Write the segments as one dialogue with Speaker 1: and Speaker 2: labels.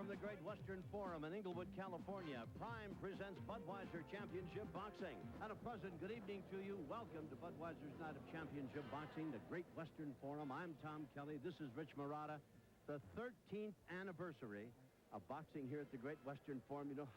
Speaker 1: from the Great Western Forum in Inglewood, California, Prime presents Budweiser Championship Boxing. And a pleasant good evening to you. Welcome to Budweiser's Night of Championship Boxing, the Great Western Forum. I'm Tom Kelly. This is Rich Marotta. The 13th anniversary of boxing here at the Great Western Forum. You know,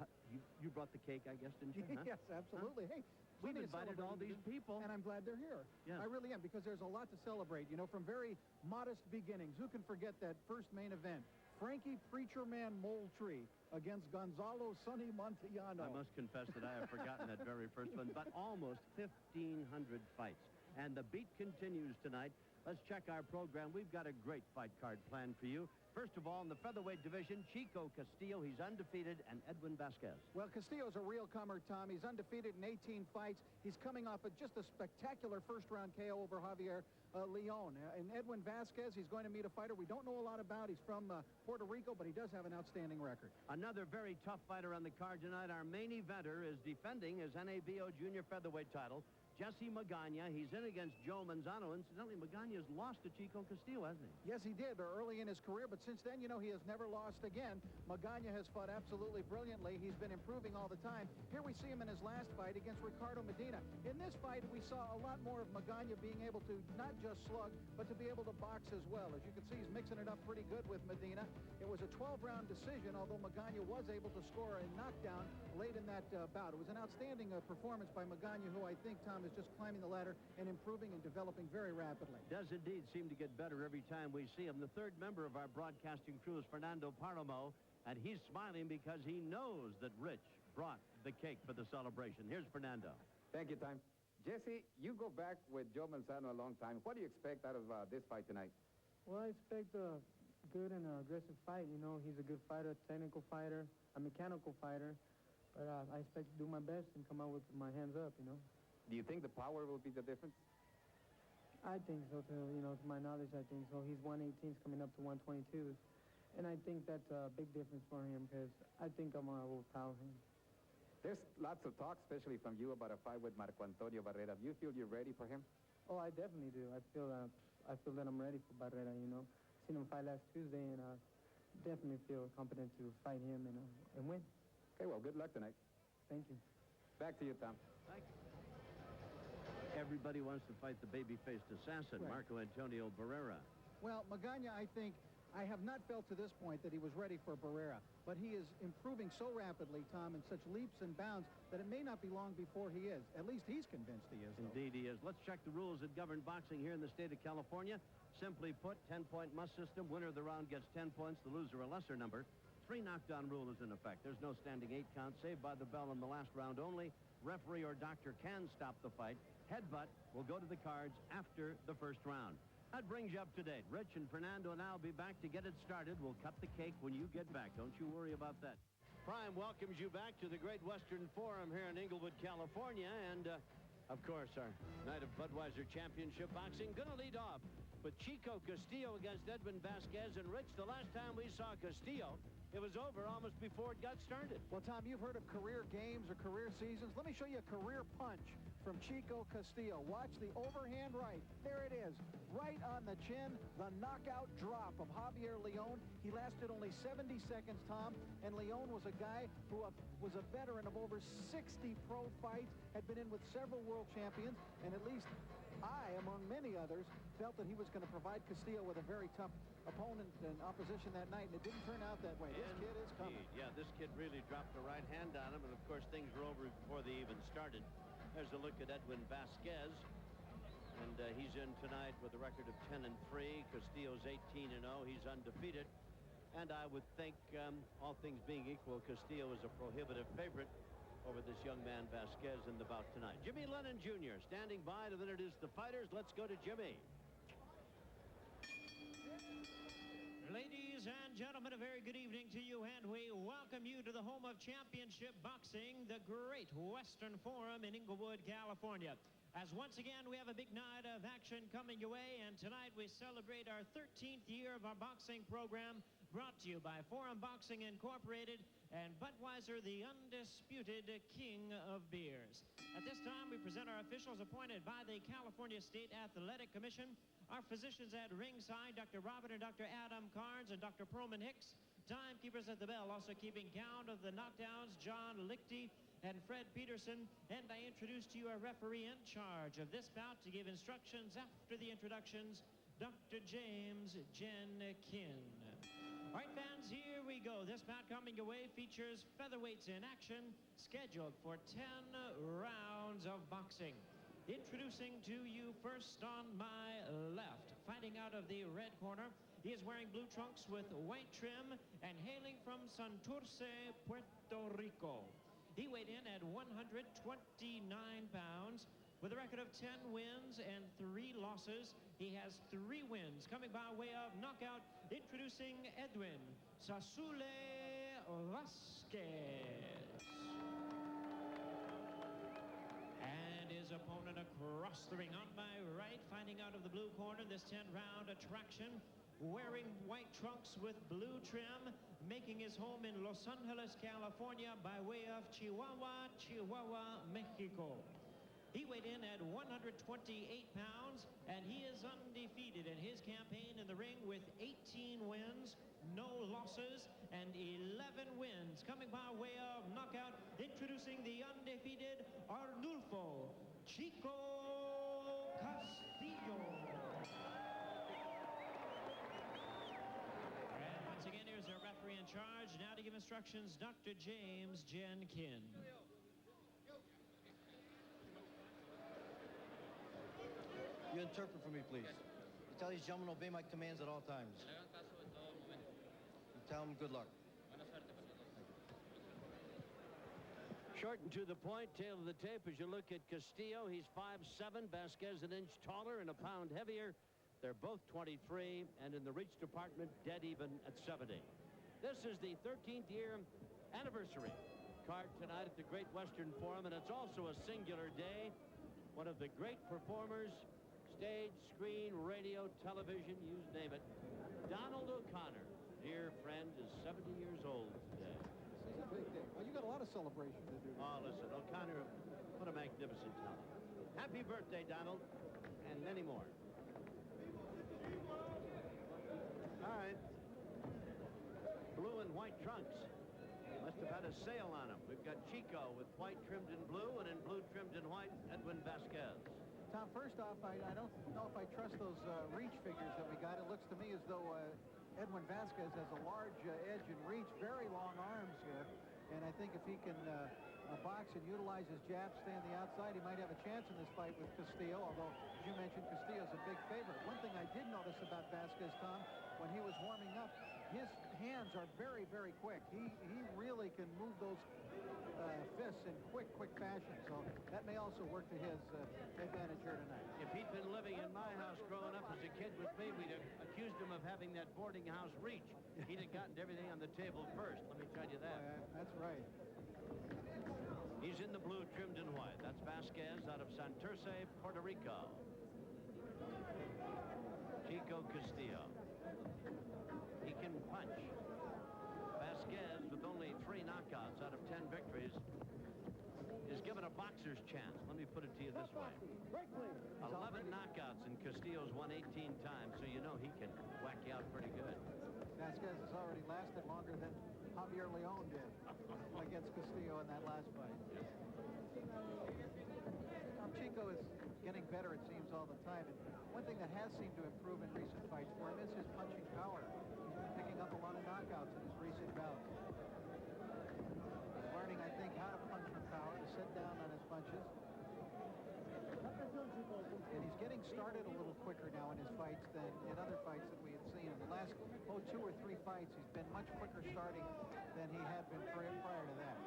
Speaker 1: you brought the cake, I guess, didn't you? Huh?
Speaker 2: Yes, absolutely.
Speaker 1: Huh?
Speaker 2: Hey,
Speaker 1: we've invited all these people.
Speaker 2: And I'm glad they're here.
Speaker 1: Yes.
Speaker 2: I really am, because there's a lot to celebrate. You know, from very modest beginnings. Who can forget that first main event? Frankie Preacher Man Moultrie against Gonzalo Sonny Montellano.
Speaker 1: I must confess that I have forgotten that very first one, but almost 1,500 fights. And the beat continues tonight. Let's check our program. We've got a great fight card planned for you. First of all, in the featherweight division, Chico Castillo, he's undefeated, and Edwin Vazquez.
Speaker 2: Well, Castillo's a real comer, Tom. He's undefeated in 18 fights. He's coming off of just a spectacular first-round KO over Javier Leon. And Edwin Vazquez, he's going to meet a fighter we don't know a lot about. He's from Puerto Rico, but he does have an outstanding record.
Speaker 1: Another very tough fighter on the card tonight. Our main eventer is defending his NABO junior featherweight title, Jesse Magana. He's in against Joe Manzano. Incidentally, Magana's lost to Chico Castillo, hasn't he?
Speaker 2: Yes, he did early in his career, but since then, you know, he has never lost again. Magana has fought absolutely brilliantly. He's been improving all the time. Here we see him in his last fight against Ricardo Medina. In this fight, we saw a lot more of Magana being able to not just slug, but to be able to box as well. As you can see, he's mixing it up pretty good with Medina. It was a 12-round decision, although Magana was able to score a knockdown late in that bout. It was an outstanding performance by Magana, who I think, Tom, is just climbing the ladder and improving and developing very rapidly.
Speaker 1: Does indeed seem to get better every time we see him. The third member of our broadcasting crew is Fernando Paramo, and he's smiling because he knows that Rich brought the cake for the celebration. Here's Fernando.
Speaker 3: Thank you, Tom. Jesse, you go back with Joe Manzano a long time. What do you expect out of this fight tonight?
Speaker 4: Well, I expect a good and aggressive fight. You know, he's a good fighter, technical fighter, a mechanical fighter. But I expect to do my best and come out with my hands up, you know.
Speaker 3: Do you think the power will be the difference?
Speaker 4: I think so, to my knowledge, I think so. He's 118s coming up to 122s. And I think that's a big difference for him, because I think I'm going to overpower him.
Speaker 3: There's lots of talk, especially from you, about a fight with Marco Antonio Barrera. Do you feel you're ready for him?
Speaker 4: Oh, I definitely do. I feel that I'm ready for Barrera, you know. Seen him fight last Tuesday, and I definitely feel confident to fight him and win.
Speaker 3: Okay, well, good luck tonight.
Speaker 4: Thank you.
Speaker 3: Back to you, Tom.
Speaker 1: Thank you. Everybody wants to fight the baby-faced assassin, right. Marco Antonio Barrera.
Speaker 2: Well, Magana, I have not felt to this point that he was ready for Barrera, but he is improving so rapidly, Tom, in such leaps and bounds that it may not be long before he is. At least he's convinced he is, though.
Speaker 1: Indeed he is. Let's check the rules that govern boxing here in the state of California. Simply put, 10-point must system. Winner of the round gets 10 points, the loser a lesser number. 3 knockdown rule is in effect. There's no standing 8 count, saved by the bell in the last round only. Referee or doctor can stop the fight. Headbutt will go to the cards after the first round. That brings you up to date. Rich and Fernando and I will be back to get it started. We'll cut the cake when you get back. Don't you worry about that. Prime welcomes you back to the Great Western Forum here in Inglewood, California. And, of course, our night of Budweiser Championship Boxing going to lead off with Chico Castillo against Edwin Vazquez. And, Rich, the last time we saw Castillo, it was over almost before it got started.
Speaker 2: Well, Tom, you've heard of career games or career seasons. Let me show you a career punch from Chico Castillo. Watch the overhand right. There it is. Right on the chin, the knockout drop of Javier Leon. He lasted only 70 seconds, Tom, and Leon was a guy who was a veteran of over 60 pro fights, had been in with several world champions, and at least I, among many others, felt that he was going to provide Castillo with a very tough opponent and opposition that night, and it didn't turn out that way. This kid is coming.
Speaker 1: Yeah, this kid really dropped the right hand on him, and of course things were over before they even started. There's a look at Edwin Vazquez, and he's in tonight with a record of 10-3. Castillo's 18-0. He's undefeated, and I would think, all things being equal, Castillo is a prohibitive favorite over this young man Vazquez in the bout tonight. Jimmy Lennon Jr. standing by to introduce the fighters. Let's go to Jimmy.
Speaker 5: Ladies and gentlemen, a very good evening to you, and we welcome you to the home of championship boxing, the Great Western Forum in Inglewood, California. As once again, we have a big night of action coming your way, and tonight we celebrate our 13th year of our boxing program, brought to you by Forum Boxing Incorporated and Budweiser, the undisputed king of beers. At this time, we present our officials appointed by the California State Athletic Commission, our physicians at ringside, Dr. Robert and Dr. Adam Carnes and Dr. Perlman Hicks, timekeepers at the bell, also keeping count of the knockdowns, John Lichty and Fred Peterson. And I introduce to you a referee in charge of this bout to give instructions after the introductions, Dr. James Jenkin. All right, fans, here we go. This bout coming your way features featherweights in action, scheduled for 10 rounds of boxing. Introducing to you first on my left, fighting out of the red corner, he is wearing blue trunks with white trim and hailing from Santurce, Puerto Rico. He weighed in at 129 pounds with a record of 10 wins and 3 losses. He has 3 wins coming by way of knockout. Introducing Edwin Vazquez. And his opponent across the ring on my right, fighting out of the blue corner, this 10-round attraction, wearing white trunks with blue trim, making his home in Los Angeles, California, by way of Chihuahua, Mexico. He weighed in at 128 pounds, and he is undefeated in his campaign in the ring with 18 wins, no losses, and 11 wins. Coming by way of knockout, introducing the undefeated Arnulfo Chico Castillo. And once again, here's our referee in charge. Now to give instructions, Dr. James Jenkin.
Speaker 6: You interpret for me, please. You tell these gentlemen to obey my commands at all times. You tell them good luck.
Speaker 1: Short and to the point, tail of the tape as you look at Castillo. He's 5'7", Vazquez an inch taller and a pound heavier. They're both 23, and in the reach department, dead even at 70. This is the 13th year anniversary card tonight at the Great Western Forum, and it's also a singular day. One of the great performers, stage, screen, radio, television, you name it. Donald O'Connor, dear friend, is 70 years old today.
Speaker 2: This is a big day. Well, you got a lot of celebration to do.
Speaker 1: Oh, listen, O'Connor, what a magnificent talent. Happy birthday, Donald, and many more. All right. Blue and white trunks. Must have had a sale on them. We've got Chico with white trimmed in blue, and in blue trimmed in white, Edwin Vazquez.
Speaker 2: Tom, first off, I don't know if I trust those reach figures that we got. It looks to me as though Edwin Vazquez has a large edge in reach, very long arms here. And I think if he can box and utilize his jab, stay on the outside, he might have a chance in this fight with Castillo, although, as you mentioned, Castillo's a big favorite. One thing I did notice about Vazquez, Tom, when he was warming up, his hands are very, very quick. He really can move those fists in quick fashion, so that may also work to his advantage here tonight.
Speaker 1: If he'd been living in my house growing up as a kid with me, we'd have accused him of having that boarding house reach. He'd have gotten everything on the table first, let me tell you that.
Speaker 2: That's right.
Speaker 1: He's in the blue trimmed in white. That's Vazquez out of Santurce, Puerto Rico. Chico Castillo. He can punch. Vazquez, with only 3 knockouts out of 10 victories, is given a boxer's chance. Let me put it to you this way. 11 knockouts, and Castillo's won 18 times, so you know he can whack you out pretty good.
Speaker 2: Vazquez has already lasted longer than Javier León did against Castillo in that last fight. Chico is getting better, it seems, all the time. And one thing that has seemed to improve in recent fights for him is his punching power. He's been picking up a lot of knockouts in his recent bouts. He's learning, I think, how to punch from power, to sit down on his punches. And he's getting started a little quicker now in his fights than in other fights that we had seen. In the last 2 or 3 fights, he's been much quicker starting than he had been prior to that.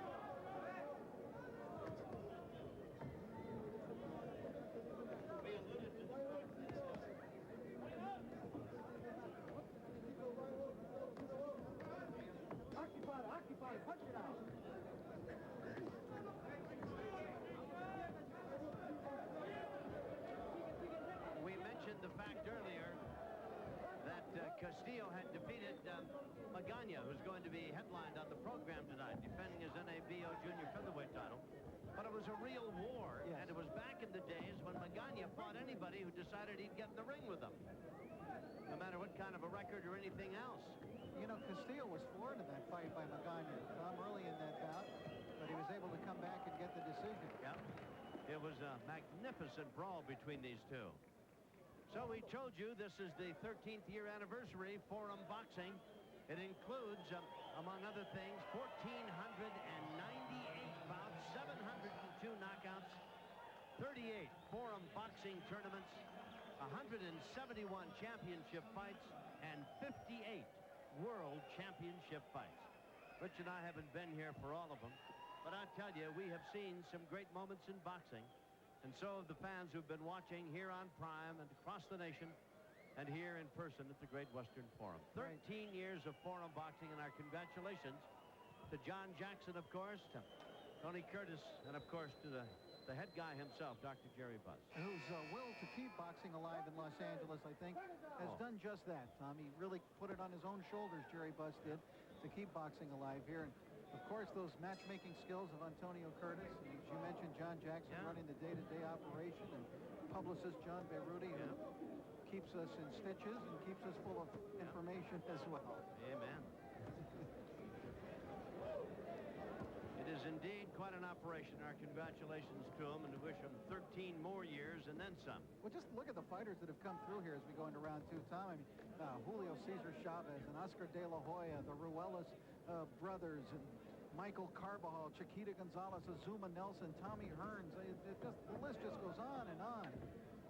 Speaker 2: Punch it out.
Speaker 1: We mentioned the fact earlier that Castillo had defeated Magana, who's going to be headlined on the program tonight, defending his NABO junior featherweight title. But it was a real war, and it was back in the days when Magana fought anybody who decided he'd get in the ring with him, no matter what kind of a record or anything else.
Speaker 2: You know, Castillo was floored in that fight by Magana, Tom, early in that bout, but he was able to come back and get the decision.
Speaker 1: Yeah. It was a magnificent brawl between these two. So we told you this is the 13th year anniversary Forum Boxing. It includes, among other things, 1,498 bouts, 702 knockouts, 38 Forum Boxing tournaments, 171 championship fights, and 58 world championship fights. Rich and I haven't been here for all of them, but I tell you, we have seen some great moments in boxing, and so have the fans who've been watching here on Prime and across the nation and here in person at the Great Western Forum. 13 years of Forum Boxing, and our congratulations to John Jackson, of course, to Tony Curtis, and of course to the head guy himself, Dr. Jerry Buss.
Speaker 2: Whose will to keep boxing alive in Los Angeles, I think, has done just that, Tom. He really put it on his own shoulders, Jerry Buss did, to keep boxing alive here. And of course, those matchmaking skills of Antonio Curtis, and as you mentioned, John Jackson running the day-to-day operation, and publicist John Beruti, who keeps us in stitches and keeps us full of information as well.
Speaker 1: Amen. It is indeed quite an operation. Our congratulations to him, and we wish him 13 more years and then some.
Speaker 2: Well, just look at the fighters that have come through here as we go into round two, Tom. I mean, Julio Cesar Chavez and Oscar De La Hoya, the Ruelas brothers, and Michael Carbajal, Chiquita Gonzalez, Azuma Nelson, Tommy Hearns. The list just goes on and on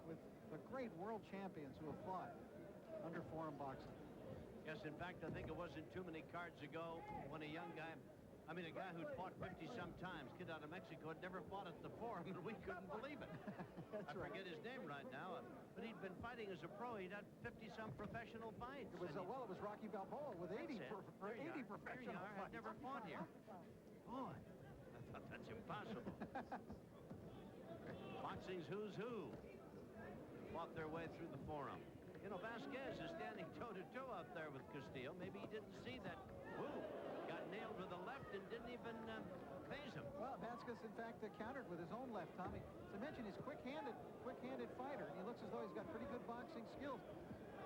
Speaker 2: with the great world champions who have fought under Forum Boxing.
Speaker 1: Yes, in fact, I think it wasn't too many cards ago when a young guy, a guy who'd fought 50-some times, kid out of Mexico, had never fought at the Forum, and we couldn't believe it. I forget his name right now, but he'd been fighting as a pro. He'd had 50-some professional fights.
Speaker 2: It was, it was Rocky Balboa with 80 professional fights.
Speaker 1: Had never fought here. Boy, I thought that's impossible. Boxing's who's who fought their way through the Forum. You know, Vazquez is standing toe-to-toe out there with Castillo. Maybe he didn't see that. Woo! Got nailed with the left and didn't even phase him.
Speaker 2: Well, Vazquez, in fact, countered with his own left, Tommy. As I mentioned, he's quick-handed fighter. He looks as though he's got pretty good boxing skills.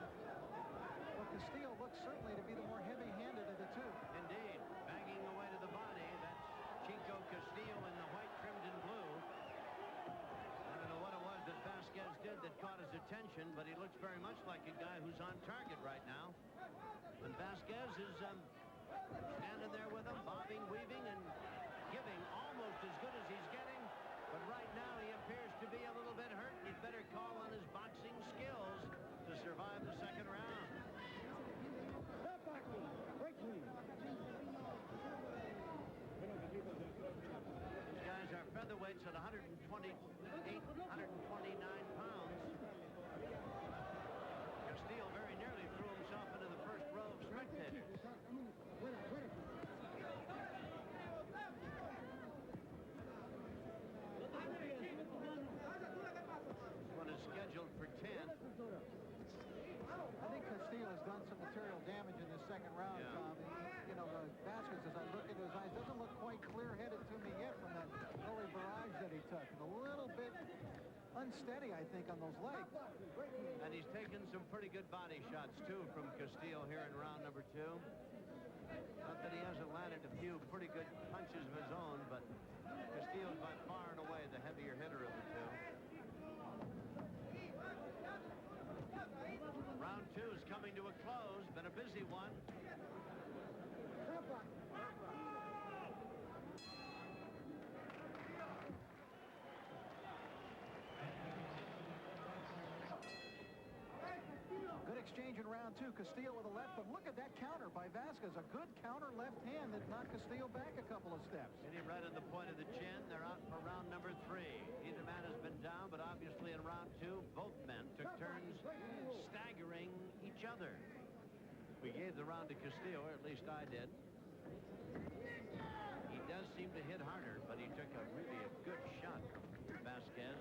Speaker 2: Well, Castillo looks certainly to be the more heavy-handed of the two.
Speaker 1: Indeed. Banging away to the body. That's Chico Castillo in the white trimmed in blue. I don't know what it was that Vazquez did that caught his attention, but he looks very much like a guy who's on target right now. And Vazquez is standing there with him, bobbing, weaving, and giving almost as good as he's getting. But right now he appears to be a little bit hurt. He'd better call on his boxing skills to survive the second round. These guys are featherweights at 129 pounds. Castillo very nearly threw himself into the first row of spectators. One is scheduled for 10.
Speaker 2: I think Castillo has done some material damage in this second round, Tom. You know, Vazquez, as I look into his eyes, doesn't look quite clear-headed to me yet from that early barrage that he took. And a little bit unsteady, I think, on those legs.
Speaker 1: And he's taken some pretty good body shots, too, from Castillo here in round number 2. Not that he hasn't landed a few pretty good punches of his own, but Castillo's by far and away the heavier hitter of the two. Round 2 is coming to a close. Been a busy one.
Speaker 2: Good exchange in round 2. Castillo with a left, but look at that counter by Vazquez. A good counter left hand that knocked Castillo back a couple of steps.
Speaker 1: Hit him right on the point of the chin. They're out for round number 3. Either man has been down, but obviously in round 2, both men took turns staggering each other. We gave the round to Castillo, or at least I did. He does seem to hit harder, but he took a good shot from Vazquez,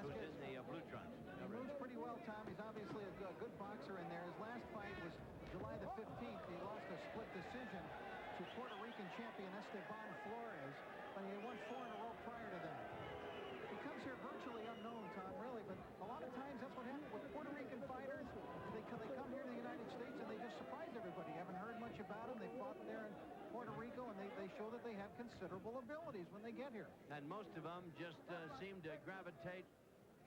Speaker 1: who's in the blue trunks.
Speaker 2: He moves pretty well, Tom. He's obviously a good boxer in there. His last fight was July the 15th. He lost a split decision to Puerto Rican champion Esteban Flores, but he had won 4 in a row prior to that. He comes here virtually unknown, Tom, really, but a lot of times that's what happens with Puerto Rican fighters. They come here to the United States and they just surprise considerable abilities when they get here.
Speaker 1: And most of them just seem to gravitate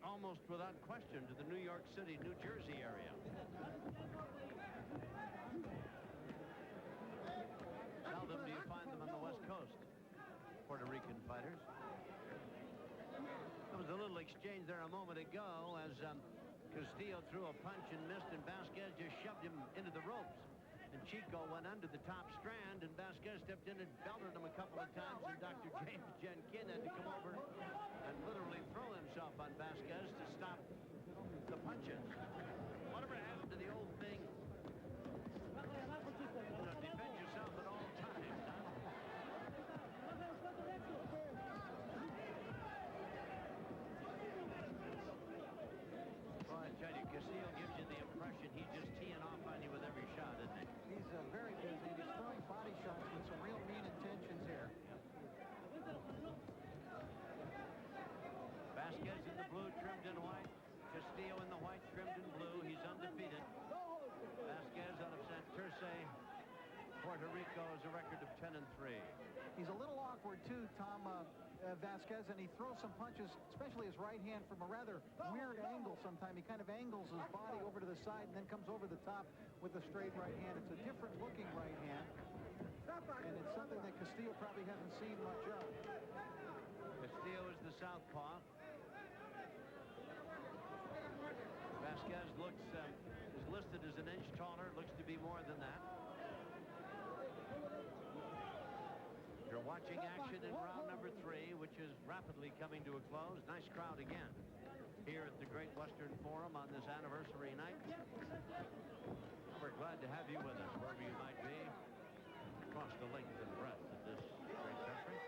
Speaker 1: almost without question to the New York City, New Jersey area. Seldom do you find them on the West Coast, Puerto Rican fighters. There was a little exchange there a moment ago as Castillo threw a punch and missed, and Vazquez just shoved him into the ropes. And Chico went under the top strand, and Vazquez stepped in and belted him a couple of times, and Dr. James Jenkin had to come over and literally throw himself on Vazquez to stop the punches. Whatever happened to the old thing? Defend yourself at all times. Well, I tell you, Castillo gives you the impression he's just teeing off on you with every shot, isn't he?
Speaker 2: He's very busy. He's throwing body shots with some real mean intentions here.
Speaker 1: Vazquez in the blue, trimmed in white. Castillo in the white, trimmed in blue. He's undefeated. Vazquez out of Santurce, Puerto Rico, has a record of 10-3.
Speaker 2: He's a little awkward, too, Tom, Vazquez, and he throws some punches, especially his right hand, from a rather weird angle sometimes. He kind of angles his body over to the side and then comes over the top with a straight right hand. It's a different-looking right hand, and it's something that Castillo probably hasn't seen much of.
Speaker 1: Castillo is the southpaw. Vazquez looks is listed as an inch taller. Looks to be more than that. You're watching action in round number 3, which is rapidly coming to a close. Nice crowd again here at the Great Western Forum on this anniversary night. We're glad to have you with us wherever you might be across the length and breadth of this great country.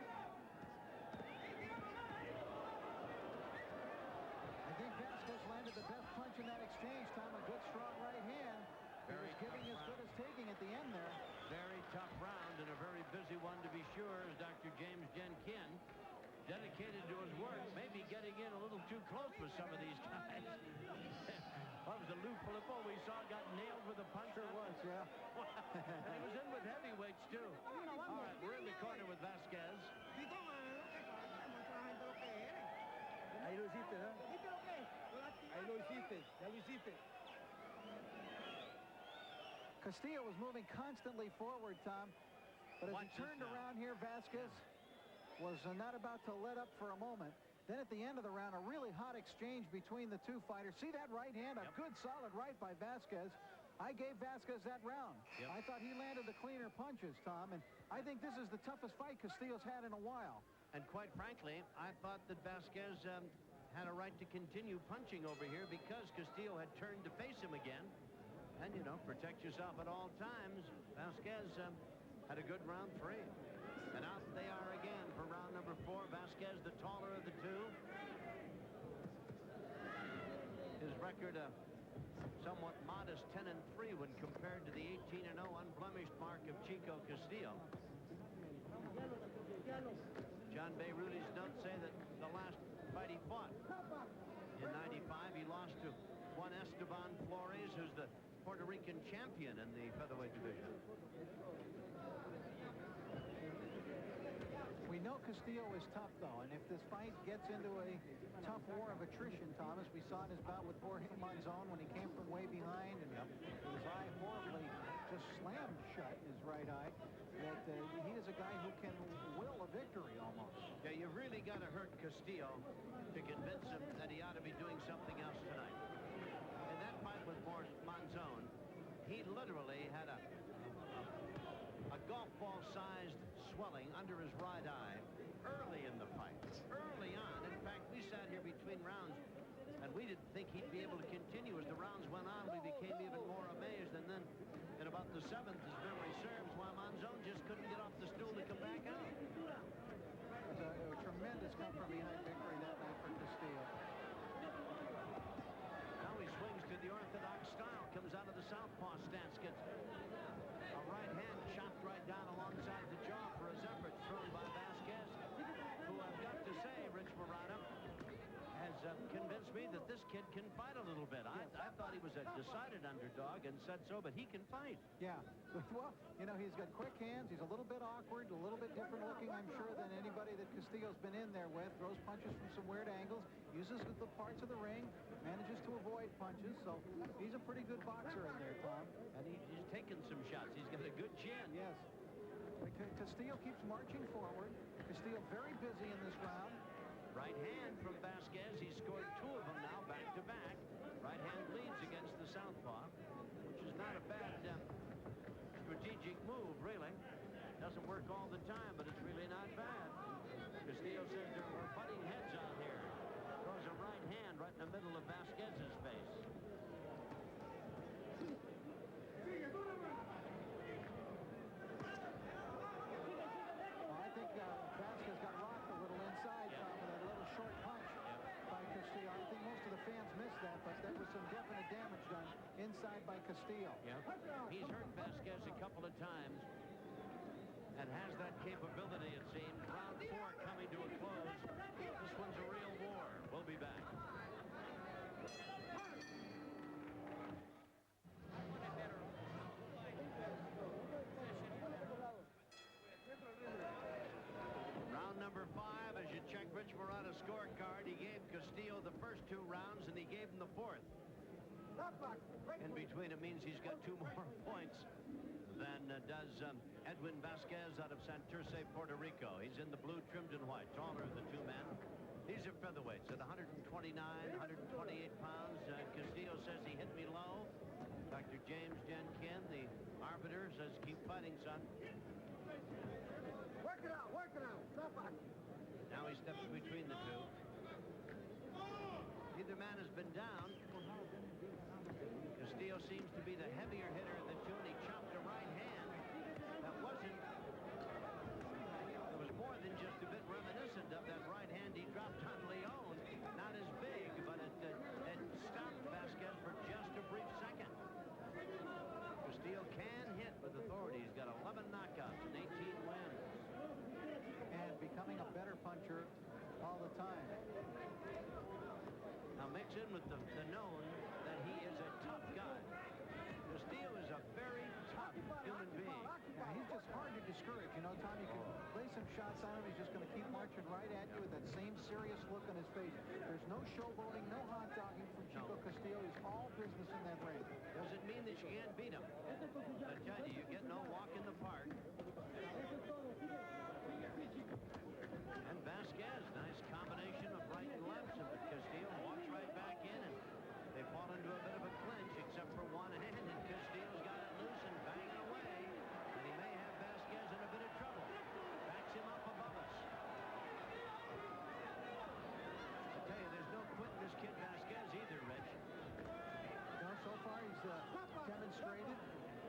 Speaker 2: I think Vazquez landed the best punch in that exchange, Tom. A good, strong right hand. He was giving as good as taking at the end there.
Speaker 1: Very tough round and a very busy one to be sure, as Dr. James Jenkin, dedicated to his work, maybe getting in a little too close with some of these guys. That was a Lou Filippo we saw got nailed with a punch.
Speaker 2: Sure was, yeah.
Speaker 1: And he was in with heavyweights, too. All right, we're in the corner with Vazquez.
Speaker 7: Ahí lo hiciste, ¿eh? Ahí lo hiciste, ya lo hiciste.
Speaker 2: Castillo was moving constantly forward, Tom. But as
Speaker 1: Watch
Speaker 2: he turned
Speaker 1: this now.
Speaker 2: around here, Vazquez was not about to let up for a moment. Then at the end of the round, a really hot exchange between the two fighters. See that right hand? A good, solid right by Vazquez. I gave Vazquez that round. I thought he landed the cleaner punches, Tom. And I think this is the toughest fight Castillo's had in a while.
Speaker 1: And quite frankly, I thought that Vazquez had a right to continue punching over here because Castillo had turned to face him again. And, you know, protect yourself at all times. Vazquez had a good round 3. And out they are again for round number 4. Vazquez, the taller of the two. His record, a somewhat modest 10-3 when compared to the 18-0 unblemished mark of Chico Castillo. John Beiruti's notes say that the last fight he fought in '95, he lost to Juan Esteban Flores, who's the Puerto Rican champion in the featherweight division.
Speaker 2: We know Castillo is tough, though, and if this fight gets into a tough war of attrition, Thomas, we saw in his bout with Jorge Manzano when he came from way behind and his eye horribly just slammed shut, his right eye, that he is a guy who can will a victory almost.
Speaker 1: Yeah, you really got to hurt Castillo to convince him that he ought to be doing something else tonight. In that fight with Manzano, he literally had a golf ball-sized swelling under his right eye early in the fight. Early on. In fact, we sat here between rounds, and we didn't think he'd be able to continue. As the rounds went on, we became even more amazed. And then in about the 7th, as memory serves, while Manzano just couldn't get off the stool to come back out.
Speaker 2: It was a tremendous come-from-behind victory that night for Castillo.
Speaker 1: Now he swings to the orthodox style, comes out of the southpaw stance, gets a right hand chopped right down alongside the jaw for his efforts, thrown by Vazquez, who I've got to say, Rich Morata, has convinced me that this kid can fight a little bit. I thought he was was a decided underdog and said so, but he can fight.
Speaker 2: Yeah. Well, you know, he's got quick hands. He's a little bit awkward, a little bit different looking, I'm sure, than anybody that Castillo's been in there with. Throws punches from some weird angles, uses the parts of the ring, manages to avoid punches. So he's a pretty good boxer in there, Tom.
Speaker 1: And he's taken some shots. He's got a good chin.
Speaker 2: Yes. Castillo keeps marching forward. Castillo very busy in this round.
Speaker 1: Right hand from Vazquez. He's scored 2 of them now, back-to-back. Right hand leads against the southpaw, which is not a bad strategic move, really. Doesn't work all the time, but it's really not bad. Castillo says we're butting heads out here. Throws a right hand right in the middle of Vazquez's face.
Speaker 2: I think Vazquez got rocked a little inside, Tom, with that little short punch by Castillo. I think most of the fans missed that, but there was some definite damage done inside by Castillo.
Speaker 1: He's hurt Vazquez a couple of times and has that capability, it seems. Round 4 coming to a close. This one's a real war. We'll be back. Round number 5, as you check Rich Morata's scorecard, he gave Castillo the first 2 rounds, and he gave him the 4th. In between, it means he's got 2 more points than does Edwin Vazquez out of Santurce, Puerto Rico. He's in the blue, trimmed in white, taller of the 2 men. These are featherweights at 129, 128 pounds. Castillo says he hit me low. Dr. James Jenkin, the arbiter, says keep fighting, son.
Speaker 7: Work it out, work it out. Stop it.
Speaker 1: Now he steps between the 2. Neither man has been down. Castillo seems to be the heavier hitter of the 2, and he chopped a right hand. That wasn't. It was more than just a bit reminiscent of that right hand he dropped on Leon. Not as big, but it stopped Vazquez for just a brief second. Castillo can hit with authority. He's got 11 knockouts and 18 wins.
Speaker 2: And becoming a better puncher all the time.
Speaker 1: Now mix in with the known that he is a tough guy. Castillo is a very tough human being.
Speaker 2: Yeah, he's just hard to discourage. You know, Tom, you can lay some shots on him. He's just going to keep marching right at you with that same serious look on his face. There's no showboating, no hot dogging from Chico Castillo. He's all business in that ring.
Speaker 1: Doesn't mean that you can't beat him. I tell you, you get no walk in the park. And Vazquez, nice combination of right and left. And Castillo walks right back in, and they fall into a bit of a clinch, except for one hand, and Castillo's got it loose and banging away. And he may have Vazquez in a bit of trouble. Backs him up above us. I tell you, there's no quitting this kid Vazquez either, Rich.
Speaker 2: No, so far he's demonstrated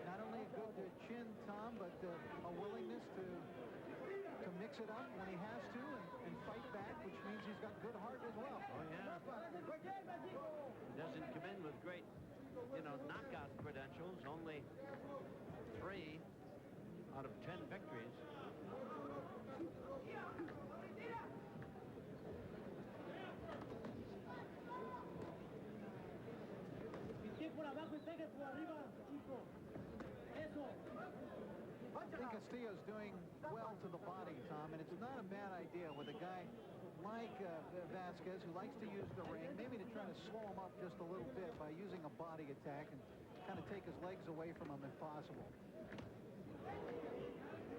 Speaker 2: not only a good chin, Tom, but a willingness to mix it up when he has to and fight back, which means he's got good heart as well.
Speaker 1: Oh, yeah. He doesn't come in with great, knockout credentials. Only 3 out of 10 victories.
Speaker 2: I think Castillo's doing well to the body, Tom, and it's not a bad idea with a guy like Vazquez, who likes to use the ring, maybe to try to slow him up just a little bit by using a body attack and kind of take his legs away from him if possible.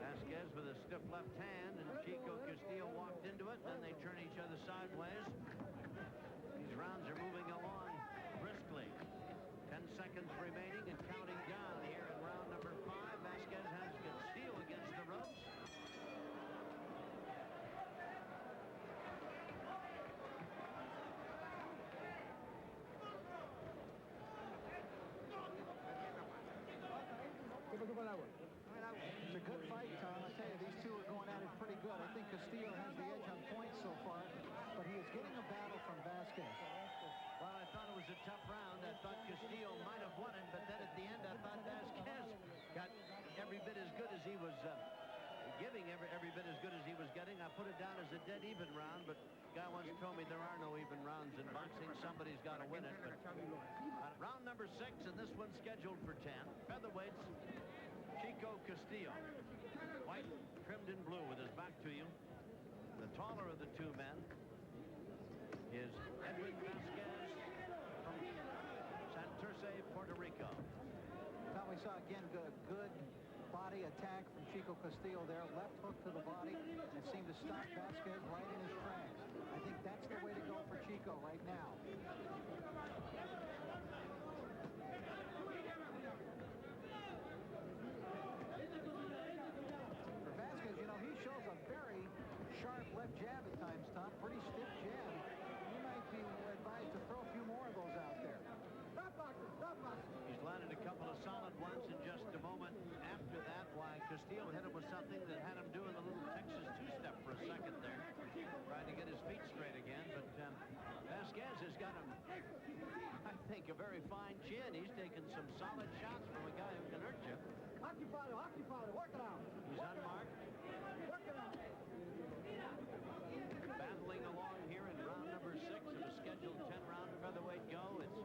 Speaker 1: Vazquez with a stiff left hand, and Chico Castillo walked into it, then they turn each other sideways. These rounds are moving along briskly. 10 seconds remaining and counting down here in round number 5. Vazquez has Castillo against the ropes.
Speaker 2: It's a good fight, Tom. I tell you, these two are going at it pretty good. I think Castillo has the edge on points so far, but he is getting a battle from Vazquez.
Speaker 1: Well, I thought it was a tough round. I thought Castillo might have won it, but then at the end, I thought Vazquez got every bit as good as he was giving, every bit as good as he was getting. I put it down as a dead even round, but the guy once told me there are no even rounds in boxing. Somebody's got to win it. But round number number 6, and this one's scheduled for 10. Featherweights, Chico Castillo. White trimmed in blue with his back to you. The taller of the two men is Edwin Vazquez from Santurce, Puerto Rico.
Speaker 2: Now we saw again good body attack from Chico Castillo there. Left hook to the body. It seemed to stop Vazquez right in his tracks. I think that's the way to go for Chico right now. For Vazquez, you know, he shows a very sharp left jab at times, Tom. Pretty stiff jab. He might be advised to throw a few more of those out there.
Speaker 1: He's landed a couple of solid ones in just a moment. After that, why Castillo hit him with something that had him doing a little Texas two-step for a second there, trying to get his feet straight again. But Vazquez has got him, I think, a very fine chin. He's taken some solid shots from a guy who can hurt you.
Speaker 7: Work it out.
Speaker 1: He's unmarked.
Speaker 7: Work it out.
Speaker 1: Battling along here in round number 6 of a scheduled 10-round featherweight go. It's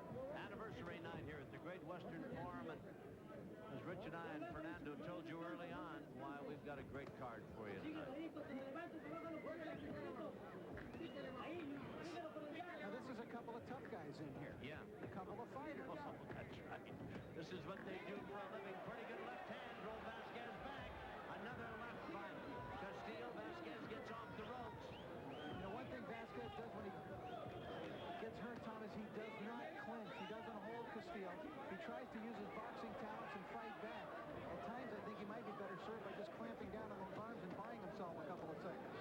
Speaker 1: anniversary night here at the Great Western Forum, and as Rich and I and Fernando told you early on, why we've got a great card for you tonight.
Speaker 2: Now this is a couple of tough guys in here.
Speaker 1: Yeah.
Speaker 2: A couple of fighters.
Speaker 1: Oh, that's right. This is what they do for a living. Pretty good left hand. Roll Vazquez back. Another left by Castillo. Vazquez gets off the ropes.
Speaker 2: You know, one thing Vazquez does when he gets hurt, Tom, is he does not clinch. He doesn't hold Castillo. He tries to use his boxing talents and fight back. At times, I think he might be better served by just clamping down on those arms and buying himself a couple of seconds.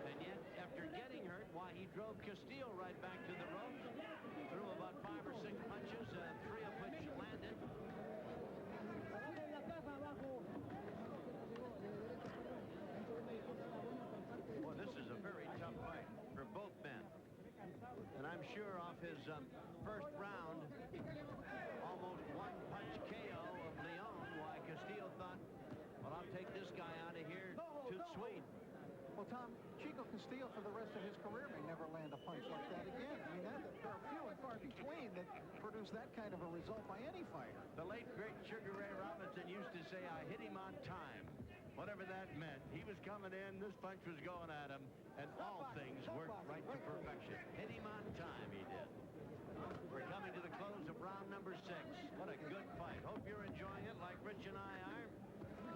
Speaker 1: And yet, after getting hurt, why he drove Castillo right back to the ropes. Threw about 5 or 6 punches, 3 of which landed. Well, this is a very tough fight for both men. And I'm sure off his first round, almost one-punch KO of Leon, why Castillo thought, well, I'll take this guy out of here too sweet.
Speaker 2: Well, Tom, Chico Castillo for the rest of his career may never land a punch like that again. I mean, there are few and far between that produce that kind of a result by any fighter.
Speaker 1: The late, great Sugar Ray Robinson used to say, I hit him on time. Whatever that meant. He was coming in, this punch was going at him, and all things worked right to perfection. Hit him on time, he did. We're coming to the close of round number 6. What a good fight. Hope you're enjoying it like Rich and I are.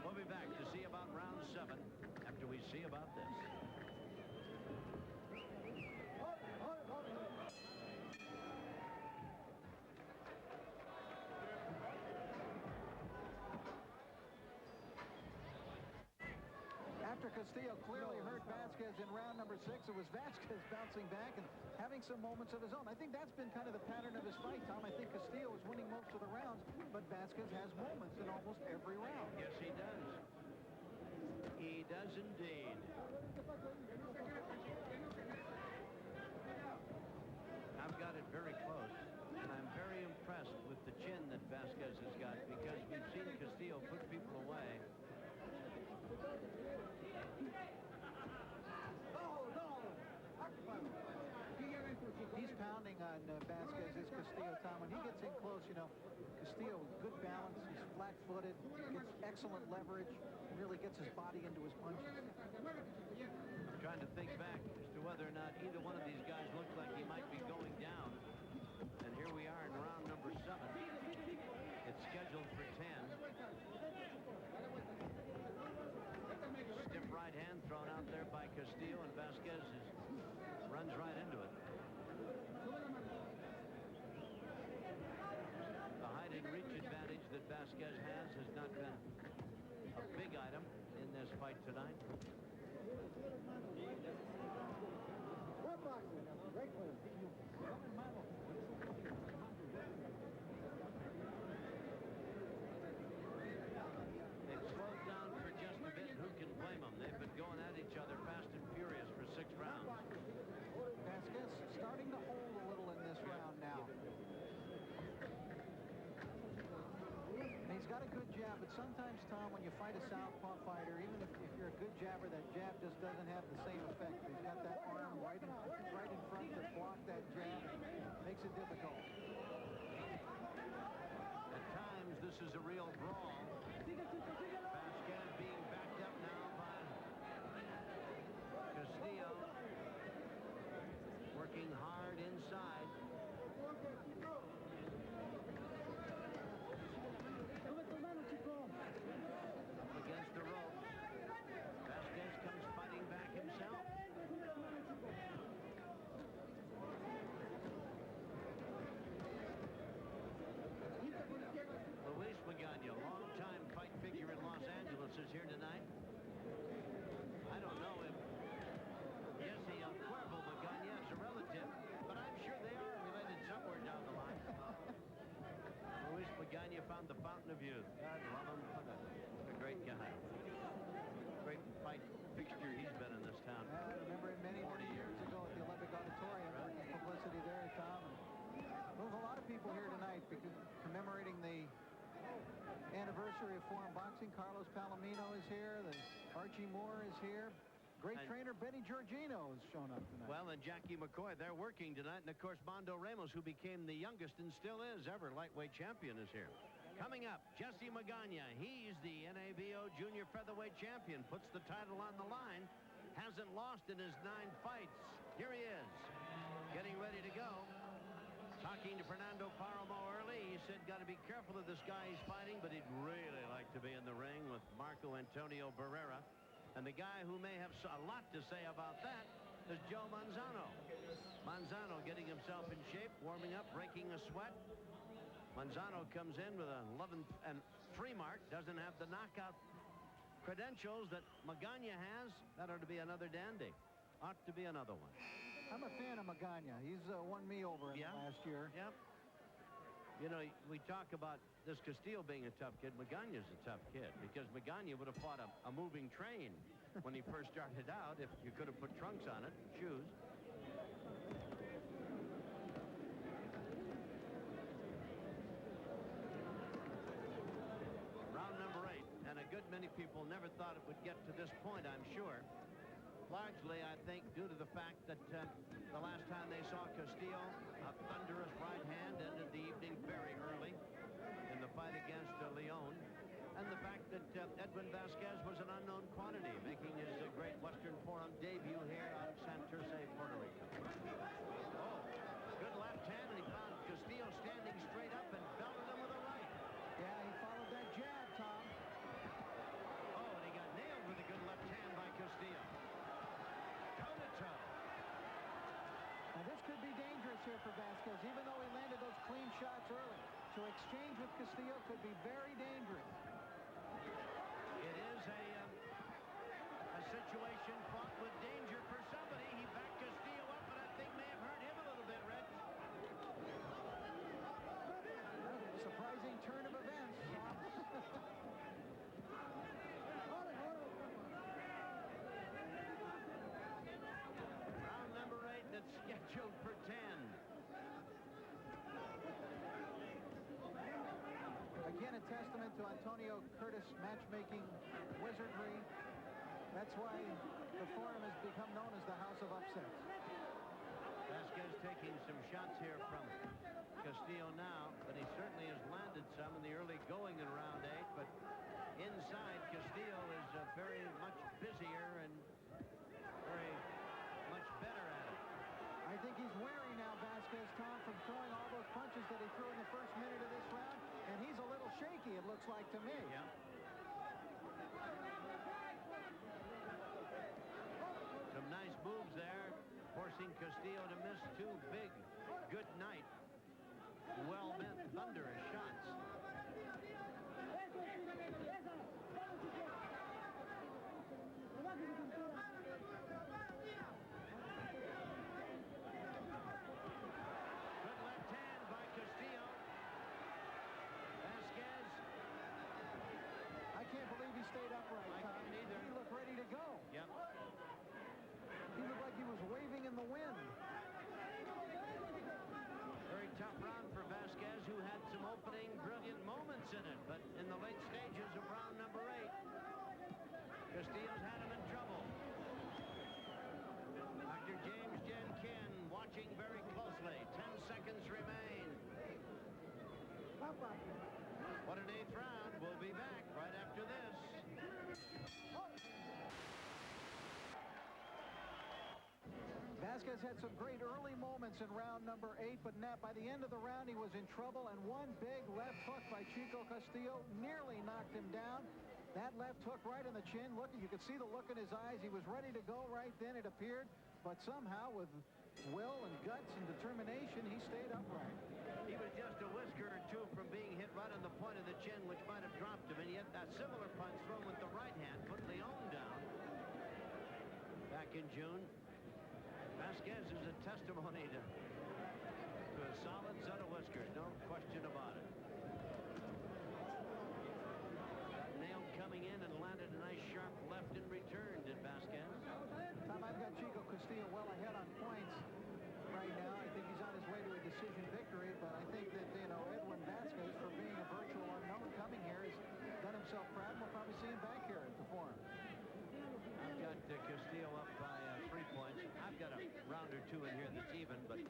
Speaker 1: We'll be back to see about round 7 after we see about this.
Speaker 2: After Castillo clearly hurt Vazquez in round number 6, it was Vazquez bouncing back and having some moments of his own. I think that's been kind of the pattern of his fight, Tom. I think Castillo is winning most of the rounds, but Vazquez has moments in almost every round.
Speaker 1: Yes, he does. He does indeed. I've got it very close, and I'm very impressed with the chin that Vazquez has got, because we've seen Castillo put people away.
Speaker 2: He's pounding on Vazquez, is Castillo, Tom. When he gets in close, you know, Castillo, good balance. He's flat-footed, gets excellent leverage, really gets his body into his punches.
Speaker 1: I'm trying to think back as to whether or not either one of these guys looked like he might be going down. And here we are in round number 7. It's scheduled for 10. Stiff right hand thrown out there by Castillo, and Vazquez runs right into it. The height and reach advantage that Vazquez has not been a big item in this fight tonight. They've slowed down for just a bit. Who can blame them? They've been going at each other fast and furious for 6 rounds.
Speaker 2: Vazquez starting to hold a little in this round now. And he's got a good jab, but sometimes, Tom, when you fight a southpaw fighter, even if you're a good jabber, that jab just doesn't have the same effect. He's got that arm right in front to block that jab. Makes it difficult.
Speaker 1: is a real brawl. Vazquez being backed up now by Castillo. Working hard inside. Up against the rope. Vazquez comes fighting back himself. Luis Magana, longtime fight figure in Los Angeles, is here tonight. I don't know if Jesse El Cuervo Magana is a relative, but I'm sure they are related somewhere down the line. Luis Magana found the fountain of youth. God love him. What a great guy. Great fight fixture he's been in this town.
Speaker 2: I remember him many years ago at the Olympic Auditorium, working publicity there, Tom. There's a lot of people here tonight because commemorating the anniversary of foreign boxing. Carlos Palomino is here. Archie Moore is here. Great trainer Benny Giorgino has shown up tonight.
Speaker 1: Well, and Jackie McCoy, they're working tonight. And, of course, Mondo Ramos, who became the youngest and still is ever lightweight champion, is here. Coming up, Jesse Magana. He's the NABO junior featherweight champion. Puts the title on the line. Hasn't lost in his 9 fights. Here he is, getting ready to go. Talking to Fernando Paramo early, he said, got to be careful of this guy he's fighting, but he'd really like to be in the ring with Marco Antonio Barrera. And the guy who may have a lot to say about that is Joe Manzano. Manzano getting himself in shape, warming up, breaking a sweat. Manzano comes in with an 11th and 3 mark, doesn't have the knockout credentials that Magana has. That ought to be another dandy. Ought to be another one.
Speaker 2: I'm a fan of Magana. He's won me over in the last year.
Speaker 1: Yep. You know, we talk about this Castillo being a tough kid. Magana's a tough kid because Magana would have fought a moving train when he first started out if you could have put trunks on it, shoes. Round number 8, and a good many people never thought it would get to this point, I'm sure. Largely, I think, due to the fact that the last time they saw Castillo, a thunderous right hand ended the evening very early in the fight against Leon. And the fact that Edwin Vazquez was an unknown quantity, making his great Western Forum debut here out of Santurce, Puerto Rico. Oh, good left hand, and he found Castillo standing straight up and belted him with a right.
Speaker 2: Yeah, he followed that jab, Tom.
Speaker 1: Oh, and he got nailed with a good left hand by Castillo.
Speaker 2: Now this could be dangerous here for Vazquez, even though he landed those clean shots early. To exchange with Castillo could be very dangerous.
Speaker 1: It is a situation fraught with danger for somebody. He backed Castillo up, but I think may have hurt him a little bit, Rich.
Speaker 2: Surprising turn of events.
Speaker 1: Round number 8 that's scheduled for 10.
Speaker 2: Again, a testament to Antonio Curtis' matchmaking wizardry. That's why the forum has become known as the House of Upsets.
Speaker 1: Vazquez taking some shots here from Castillo now, but he certainly has landed some in the early going in round 8. But inside, Castillo is very much busier and very much better at it.
Speaker 2: I think he's weary now, Vazquez, Tom, from throwing all those punches that he threw in the first minute of this round. And he's a little shaky, it looks like to me.
Speaker 1: Yeah. Some nice moves there, forcing Castillo to miss 2 big, good night, well-meant, thunderous shots. Good left hand by Castillo. Vazquez.
Speaker 2: I can't believe he stayed upright,
Speaker 1: I
Speaker 2: Tom.
Speaker 1: can't either.
Speaker 2: He looked ready to go.
Speaker 1: Yep.
Speaker 2: He looked like he was waving in the wind.
Speaker 1: Very tough round for Vazquez, who had some opening brilliant moments in it, but in the late stages of round number 8, Castillo's had him in trouble. Dr. James Jenkin watching very closely. 10 seconds remain. What an 8th round. We'll be back right after this.
Speaker 2: Vazquez had some great early moments in round number 8, but by the end of the round, he was in trouble, and one big left hook by Chico Castillo nearly knocked him down. That left hook right in the chin. Look, you could see the look in his eyes. He was ready to go right then, it appeared, but somehow with will and guts and determination, he stayed upright.
Speaker 1: He was just a whisker or two from being hit right on the point of the chin, which might have dropped him, and yet that similar punch thrown with the right hand put Leon down back in June. Vazquez is a testimony to a solid set of whiskers, no question about it. Got nailed coming in and landed a nice sharp left in return, did Vazquez.
Speaker 2: Tom, I've got Chico Castillo well ahead on points right now. I think he's on his way to a decision victory, but I think that, Edwin Vazquez, for being a virtual unknown coming here, has done himself proud. We'll probably see him back here at the Forum.
Speaker 1: I've got Castillo up by 3 points. I've got a round or two in here that's even, but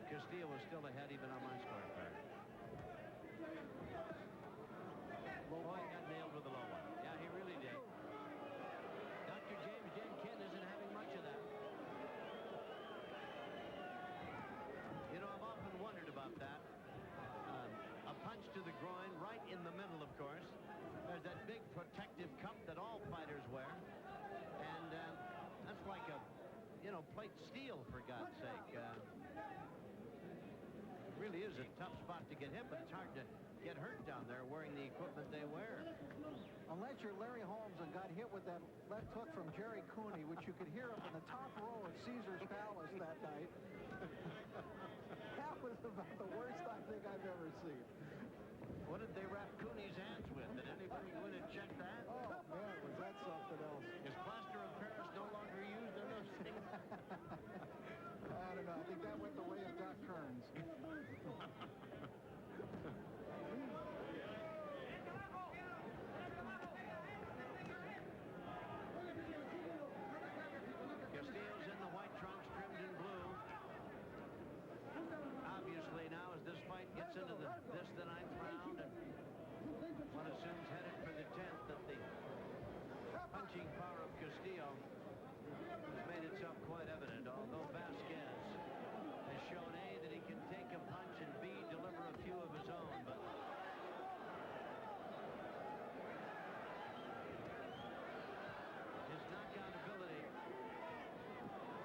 Speaker 1: Castillo was still ahead even on my scorecard. Boy, he got nailed with a low one. Yeah, he really did. Dr. James Jenkin isn't having much of that. I've often wondered about that. A punch to the groin, right in the middle, of course. There's that big protective cup that all fighters wear. And that's like a, plate steel, for God's sake. It really is a tough spot to get hit, but it's hard to get hurt down there wearing the equipment they wear.
Speaker 2: Unless you're Larry Holmes and got hit with that left hook from Jerry Cooney, which you could hear up in the top row of Caesar's Palace that night. That was about the worst I think I've ever seen.
Speaker 1: What did they wrap Cooney's hands with? Did anybody go in and check that?
Speaker 2: Oh, man, was that something else.
Speaker 1: Is plaster of Paris no longer used in those things?
Speaker 2: I don't know. I think that went the way of Doc Kearns.
Speaker 1: Castillo's in the white trunks, trimmed in blue. Obviously now, as this fight gets into the 9th round, and one assumes headed for the 10th, that the punching power of Castillo has made itself quite evident, although Vazquez has shown A, that he can take a punch, and B, deliver a few of his own, but his knockout ability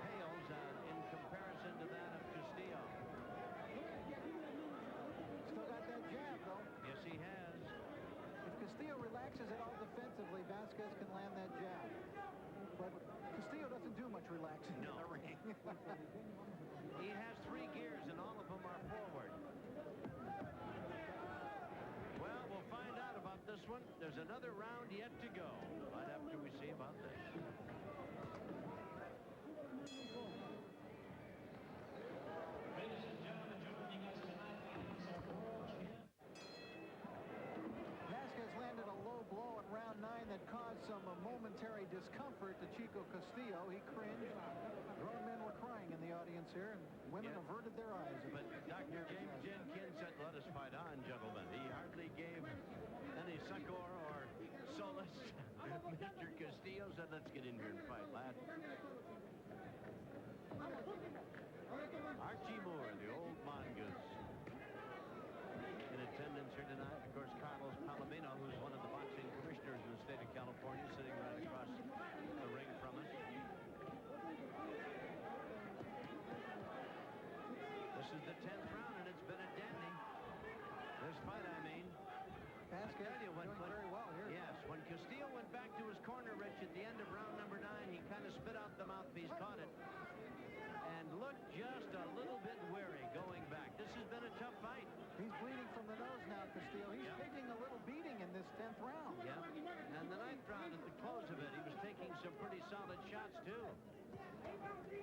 Speaker 1: pales in comparison to that of Castillo.
Speaker 2: Still got that jab, though.
Speaker 1: Yes, he has.
Speaker 2: If Castillo relaxes at all defensively, Vazquez can land that jab. But Castillo doesn't do much relaxing in the ring.
Speaker 1: He has 3 gears, and all of them are forward. Well, we'll find out about this one. There's another round yet to go, right after we see about this.
Speaker 5: Ladies and gentlemen, joining us tonight
Speaker 2: Vazquez landed a low blow in round 9 that caused some momentary discomfort to Chico Castillo. He cringed. Grown men were crying in the audience here, and women averted their eyes.
Speaker 1: But Dr. James Jenkin said, "Let us fight on, gentlemen." He hardly gave any succor or solace. Mr. Castillo said, "Let's get in here and fight, lad." Archie Moore, the old mongoose, in attendance here tonight. Of course, Carlos Palomino, who's one of the boxing commissioners in the state of California, sitting right across the ring from us. This is the 10th round, and it's been a dandy. This fight, I mean.
Speaker 2: Vazquez doing very well here.
Speaker 1: Yes, when Castillo went back to his corner, Rich, at the end of round number 9, he kind of spit out the mouthpiece, caught it, and looked just a little bit weary going back. This has been a tough fight.
Speaker 2: He's bleeding from the nose now, Castillo. He's taking a little beating in this 10th round.
Speaker 1: Yeah, and the 9th round, at the close of it, he was taking some pretty solid shots, too,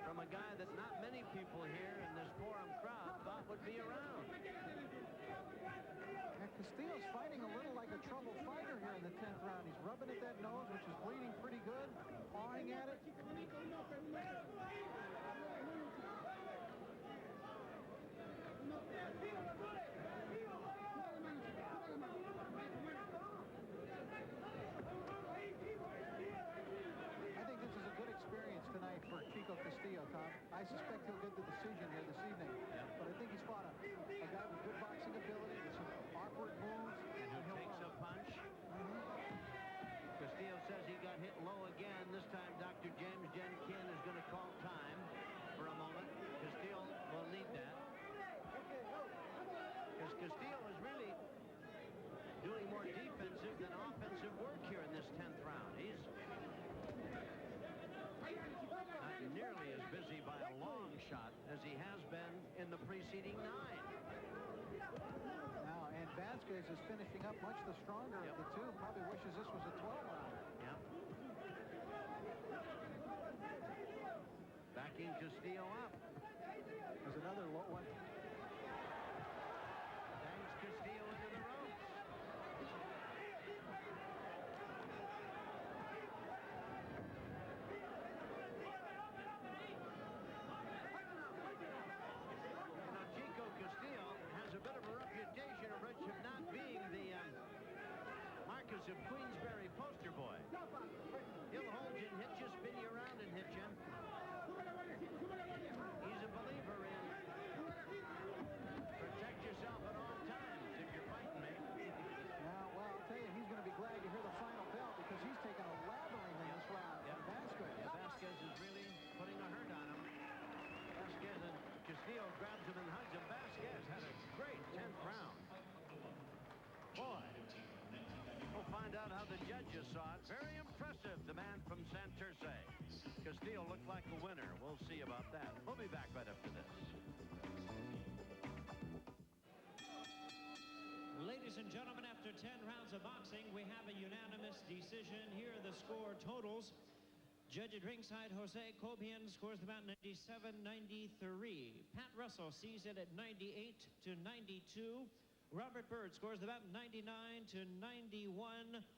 Speaker 1: from a guy that not many people here in this Forum crowd thought would be around.
Speaker 2: And Castillo's fighting a little like a troubled fighter here in the 10th round. He's rubbing at that nose, which is bleeding pretty good, pawing at it. decision here this evening. But I think he's fought a guy with good boxing ability, with some awkward moves.
Speaker 1: And who takes a punch. Castillo says he got hit low again. This time, Dr. James Jenkin is going to call time for a moment. Castillo will need that. Because Castillo is really doing more defensive than offensive work here in this 10th round. He's not nearly as busy by a long shot as he has been in the preceding 9.
Speaker 2: Now, and Vazquez is finishing up much the stronger of the two. Probably wishes this was a 12-rounder.
Speaker 1: Yeah. Backing Castillo up.
Speaker 2: There's another low one.
Speaker 1: Bangs Castillo into the ropes. Now, Chico Castillo has a bit of a reputation, Rich, of not being the Marcus of Queensberry poster boy. He'll hold you and hit you, spin you around and hit you. He's a believer in protect yourself at all times if you're fighting me.
Speaker 2: Now, well, I'll tell you, he's going to be glad to hear the final bell because he's taken a lathering in this round. Vazquez.
Speaker 1: Vazquez is really putting a hurt on him. Vazquez and Castillo grabs him and hugs him. Vazquez had a great 10th round. Boy, we'll find out how the judges saw it. Very impressive, the man from Santurce. Castillo looked like a winner. We'll see about that. We'll be back right after this.
Speaker 5: Ladies and gentlemen, after 10 rounds of boxing, we have a unanimous decision. Here are the score totals. Judge at ringside, Jose Cobian scores the bout 97-93. Pat Russell sees it at 98-92. Robert Byrd scores the bout 99-91.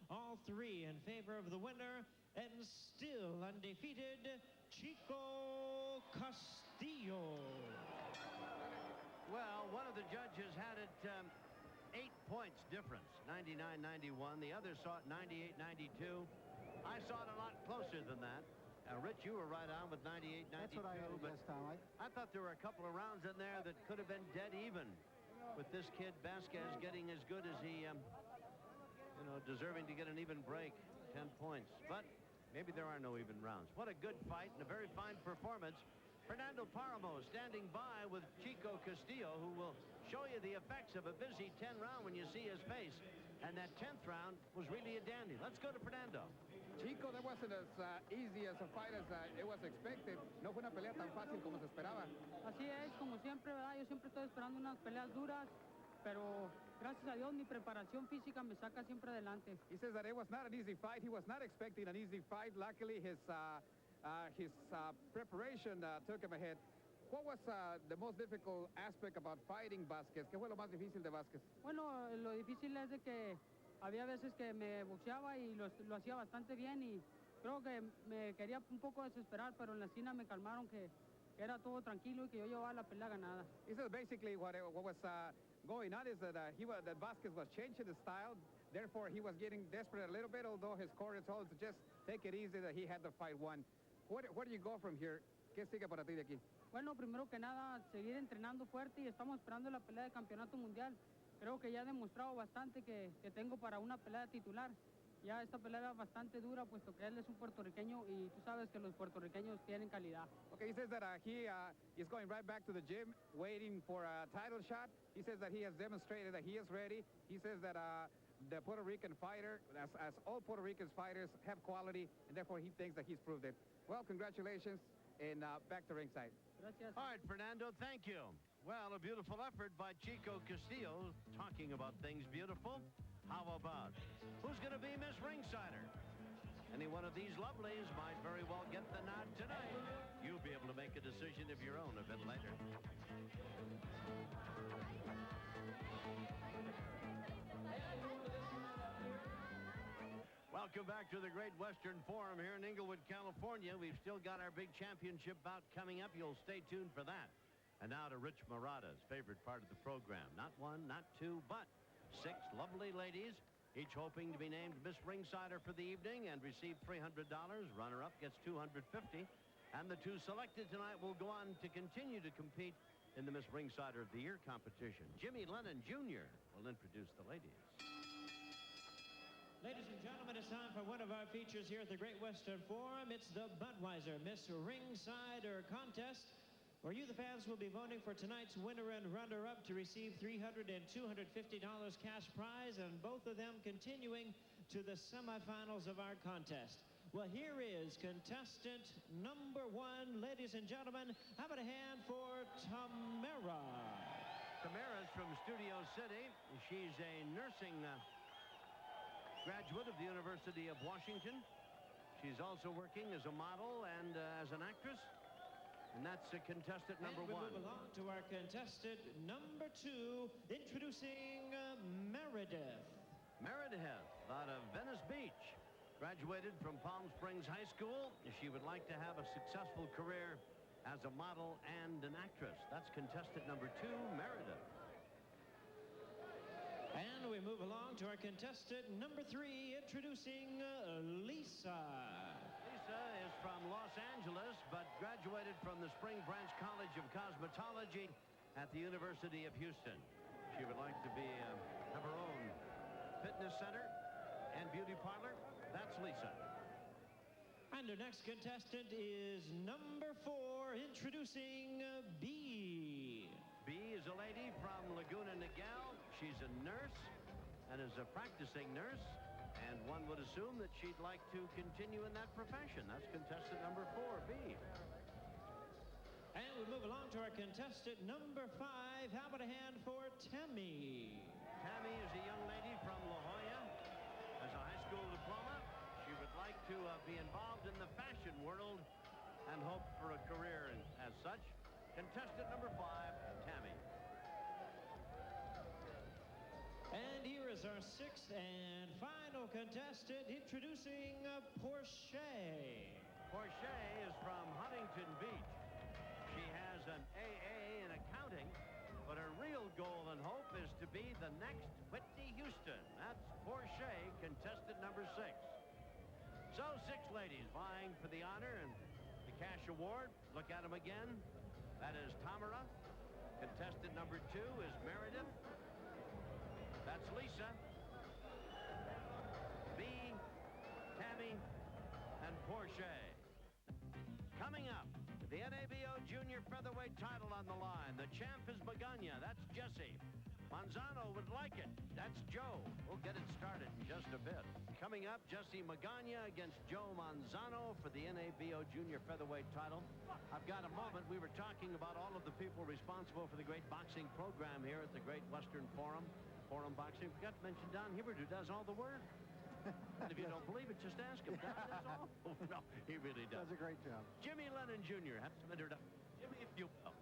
Speaker 5: All three in favor of the winner, and still undefeated, Chico Castillo.
Speaker 1: Well, one of the judges had it 8 points difference, 99-91. The other saw it 98-92. I saw it a lot closer than that. Rich, you were right on with 98-92.
Speaker 2: That's what I had
Speaker 1: but
Speaker 2: guessed, Tom.
Speaker 1: I thought there were a couple of rounds in there that could have been dead even, with this kid Vazquez getting as good as he, deserving to get an even break, 10 points. But maybe there are no even rounds. What a good fight and a very fine performance. Fernando Paramo standing by with Chico Castillo, who will show you the effects of a busy 10 round when you see his face. And that 10th round was really a dandy. Let's go to Fernando.
Speaker 3: Chico, that wasn't as easy as a fight as it was expected. No fue una pelea tan fácil como se esperaba.
Speaker 4: Así es, como siempre, ¿verdad? Yo siempre estoy esperando unas peleas duras, pero gracias a Dios mi preparación física me saca siempre adelante.
Speaker 3: He says that it was not an easy fight. He was not expecting an easy fight. Luckily, his preparation took him ahead. What was the most difficult aspect about fighting Vazquez? ¿Qué fue lo más difícil de Vazquez?
Speaker 4: Bueno, lo difícil es de que había veces que me boxeaba y lo hacía bastante bien y creo que me quería un poco desesperar, pero en la esquina me calmaron que era todo tranquilo y que yo llevaba la pelea ganada.
Speaker 3: He says basically what was going on is that that Vazquez was changing the style. Therefore, he was getting desperate a little bit, although his corner told him to just take it easy, that he had the fight won. Where do you go from here? ¿Qué sigue para ti de aquí?
Speaker 4: Bueno, primero que nada, seguir entrenando fuerte y estamos esperando la pelea de campeonato mundial. Creo que ya he demostrado bastante que tengo para una pelea titular. Ya esta pelea era bastante dura, puesto que él es un puertorriqueño y tú sabes que los puertorriqueños tienen calidad.
Speaker 3: Okay, he says that he is going right back to the gym, waiting for a title shot. He says that he has demonstrated that he is ready. He says that the Puerto Rican fighter, as all Puerto Rican fighters, have quality, and therefore he thinks that he's proved it. Well, congratulations, and back to ringside.
Speaker 4: Gracias.
Speaker 1: All right, Fernando, thank you. Well, a beautiful effort by Chico Castillo. Talking about things beautiful, how about who's going to be Miss Ringsider? Any one of these lovelies might very well get the nod tonight. You'll be able to make a decision of your own a bit later. Welcome back to the Great Western Forum here in Inglewood, California. We've still got our big championship bout coming up. You'll stay tuned for that. And now to Rich Murata's favorite part of the program. Not one, not two, but 6 lovely ladies, each hoping to be named Miss Ringsider for the evening and receive $300. Runner-up gets $250. And the two selected tonight will go on to continue to compete in the Miss Ringsider of the Year competition. Jimmy Lennon Jr. will introduce the ladies.
Speaker 5: Ladies and gentlemen, it's time for one of our features here at the Great Western Forum. It's the Budweiser Miss Ringsider Contest, where you, the fans, will be voting for tonight's winner and runner-up to receive $300 and $250 cash prize, and both of them continuing to the semifinals of our contest. Well, here is contestant number 1. Ladies and gentlemen, how about a hand for Tamara?
Speaker 1: Tamara's from Studio City. She's a nursing graduate of the University of Washington. She's also working as a model and as an actress. And that's contestant number 1.
Speaker 5: We move along to our contestant number 2, introducing Meredith.
Speaker 1: Meredith, out of Venice Beach, graduated from Palm Springs High School. She would like to have a successful career as a model and an actress. That's contestant number 2, Meredith.
Speaker 5: And we move along to our contestant number 3, introducing Lisa.
Speaker 1: Lisa is from Los Angeles, but graduated from the Spring Branch College of Cosmetology at the University of Houston. She would like to have her own fitness center and beauty parlor. That's Lisa.
Speaker 5: And our next contestant is number 4, introducing B.
Speaker 1: B is a lady from Laguna Niguel. She's a nurse and is a practicing nurse, and one would assume that she'd like to continue in that profession. That's contestant number 4, B.
Speaker 5: And we move along to our contestant number 5. How about a hand for Tammy?
Speaker 1: Tammy is a young lady from La Jolla, has a high school diploma. She would like to be involved in the fashion world and hope for a career as such. Contestant number 5, Tammy.
Speaker 5: And here is our 6th and final contestant, introducing Portia.
Speaker 1: Portia is from Huntington Beach. She has an AA in accounting, but her real goal and hope is to be the next Whitney Houston. That's Portia, contestant number 6. So 6 ladies vying for the honor and the cash award. Look at them again. That is Tamara. Contestant number 2 is Meredith. That's Lisa. B, Tammy, and Portia. Coming up, the NABO Junior Featherweight title on the line. The champ is Magana. That's Jesse. Manzano would like it. That's Joe. We'll get it started in just a bit. Coming up, Jesse Magana against Joe Manzano for the NABO Junior Featherweight title. I've got a moment. We were talking about all of the people responsible for the great boxing program here at the Great Western Forum. Forum Boxing. Forgot to mention Don Hibbert, who does all the work. And if you don't believe it, just ask him. Don does all. No, he really does.
Speaker 2: Does a great job.
Speaker 1: Jimmy Lennon Jr. Have some introduction. Jimmy, if you will.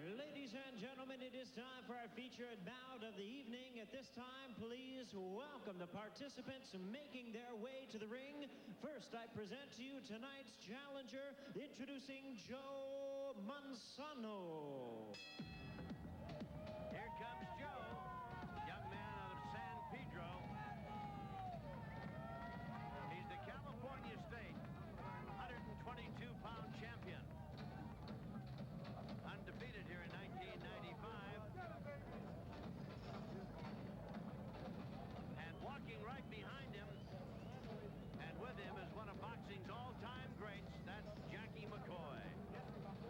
Speaker 5: Ladies and gentlemen, it is time for our featured bout of the evening. At this time, please welcome the participants making their way to the ring. First, I present to you tonight's challenger, introducing Joe Manzano.
Speaker 1: Here comes Joe, young man out of San Pedro. He's the California State 122-pound champion. Undefeated here in 1995. And walking right behind him and with him is one of boxing's all-time greats. That's Jackie McCoy.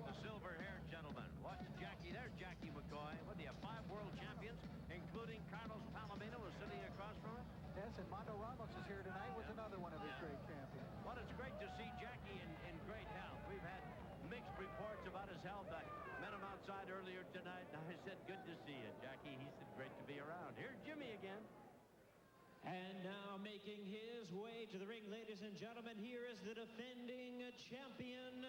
Speaker 1: The silver-haired gentleman. Watch Jackie. There's Jackie McCoy. What do you have, 5 world champions, including Carlos Palomino, who's sitting across from us?
Speaker 2: Yes, and Mondo Ramos is here tonight with another one of his great champions.
Speaker 1: Well, it's great to see Jackie in great health. We've had mixed reports about his health. I met him outside earlier tonight, and I said, good to see you, Jackie. He said, great to be around. Here's Jimmy again.
Speaker 5: And now making his way to the ring, ladies and gentlemen, here is the defending champion,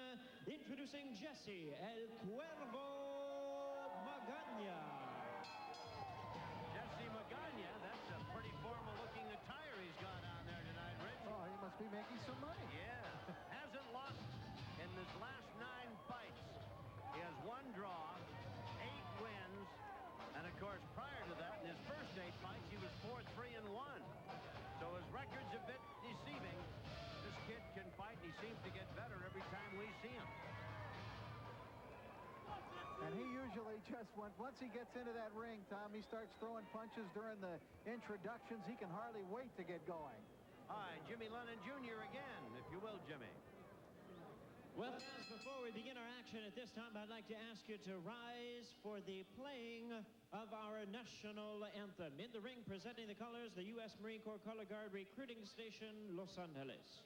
Speaker 5: introducing Jesse El Cuervo Magana.
Speaker 1: Jesse Magana, that's a pretty formal-looking attire he's got on there tonight, Rich.
Speaker 2: Oh, he must be making some money.
Speaker 1: Yeah. Hasn't lost in his last 9 fights. He has 1 draw, 8 wins, and of course, prior to that, in his first 8 fights, he was 4-3-1. So his record's a bit deceiving. This kid seems to get better every time we see him.
Speaker 2: And he usually just, once he gets into that ring, Tom, he starts throwing punches during the introductions. He can hardly wait to get going.
Speaker 1: Hi, Jimmy Lennon Jr. again, if you will, Jimmy.
Speaker 5: Well, guys, before we begin our action at this time, I'd like to ask you to rise for the playing of our national anthem. In the ring, presenting the colors, the U.S. Marine Corps Color Guard Recruiting Station, Los Angeles.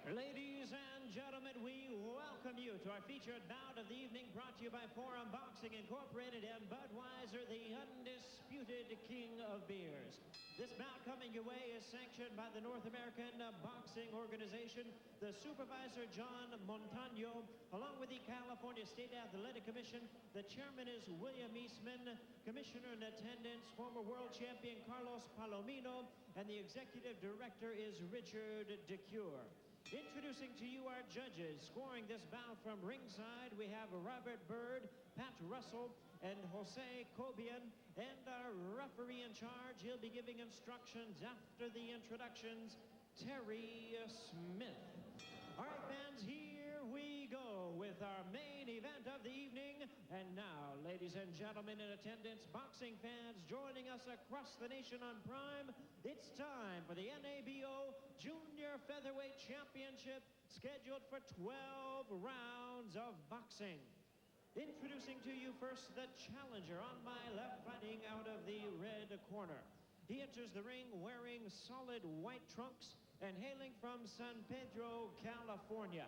Speaker 5: Ladies and gentlemen, we welcome you to our featured bout of the evening, brought to you by Forum Boxing Incorporated and Budweiser, the undisputed king of beers. This bout coming your way is sanctioned by the North American Boxing Organization, the supervisor, John Montano, along with the California State Athletic Commission. The chairman is William Eastman, commissioner in attendance, former world champion Carlos Palomino, and the executive director is Richard DeCure. Introducing to you our judges. Scoring this bout from ringside, we have Robert Bird, Pat Russell, and Jose Cobian. And our referee in charge, he'll be giving instructions after the introductions, Terry Smith. All right, fans, here we go with our main event of the evening. And now, ladies and gentlemen in attendance, boxing fans joining us across the nation on Prime, it's time for the NABO Junior Featherweight Championship, scheduled for 12 rounds of boxing. Introducing to you first the challenger on my left, fighting out of the red corner. He enters the ring wearing solid white trunks and hailing from San Pedro, California.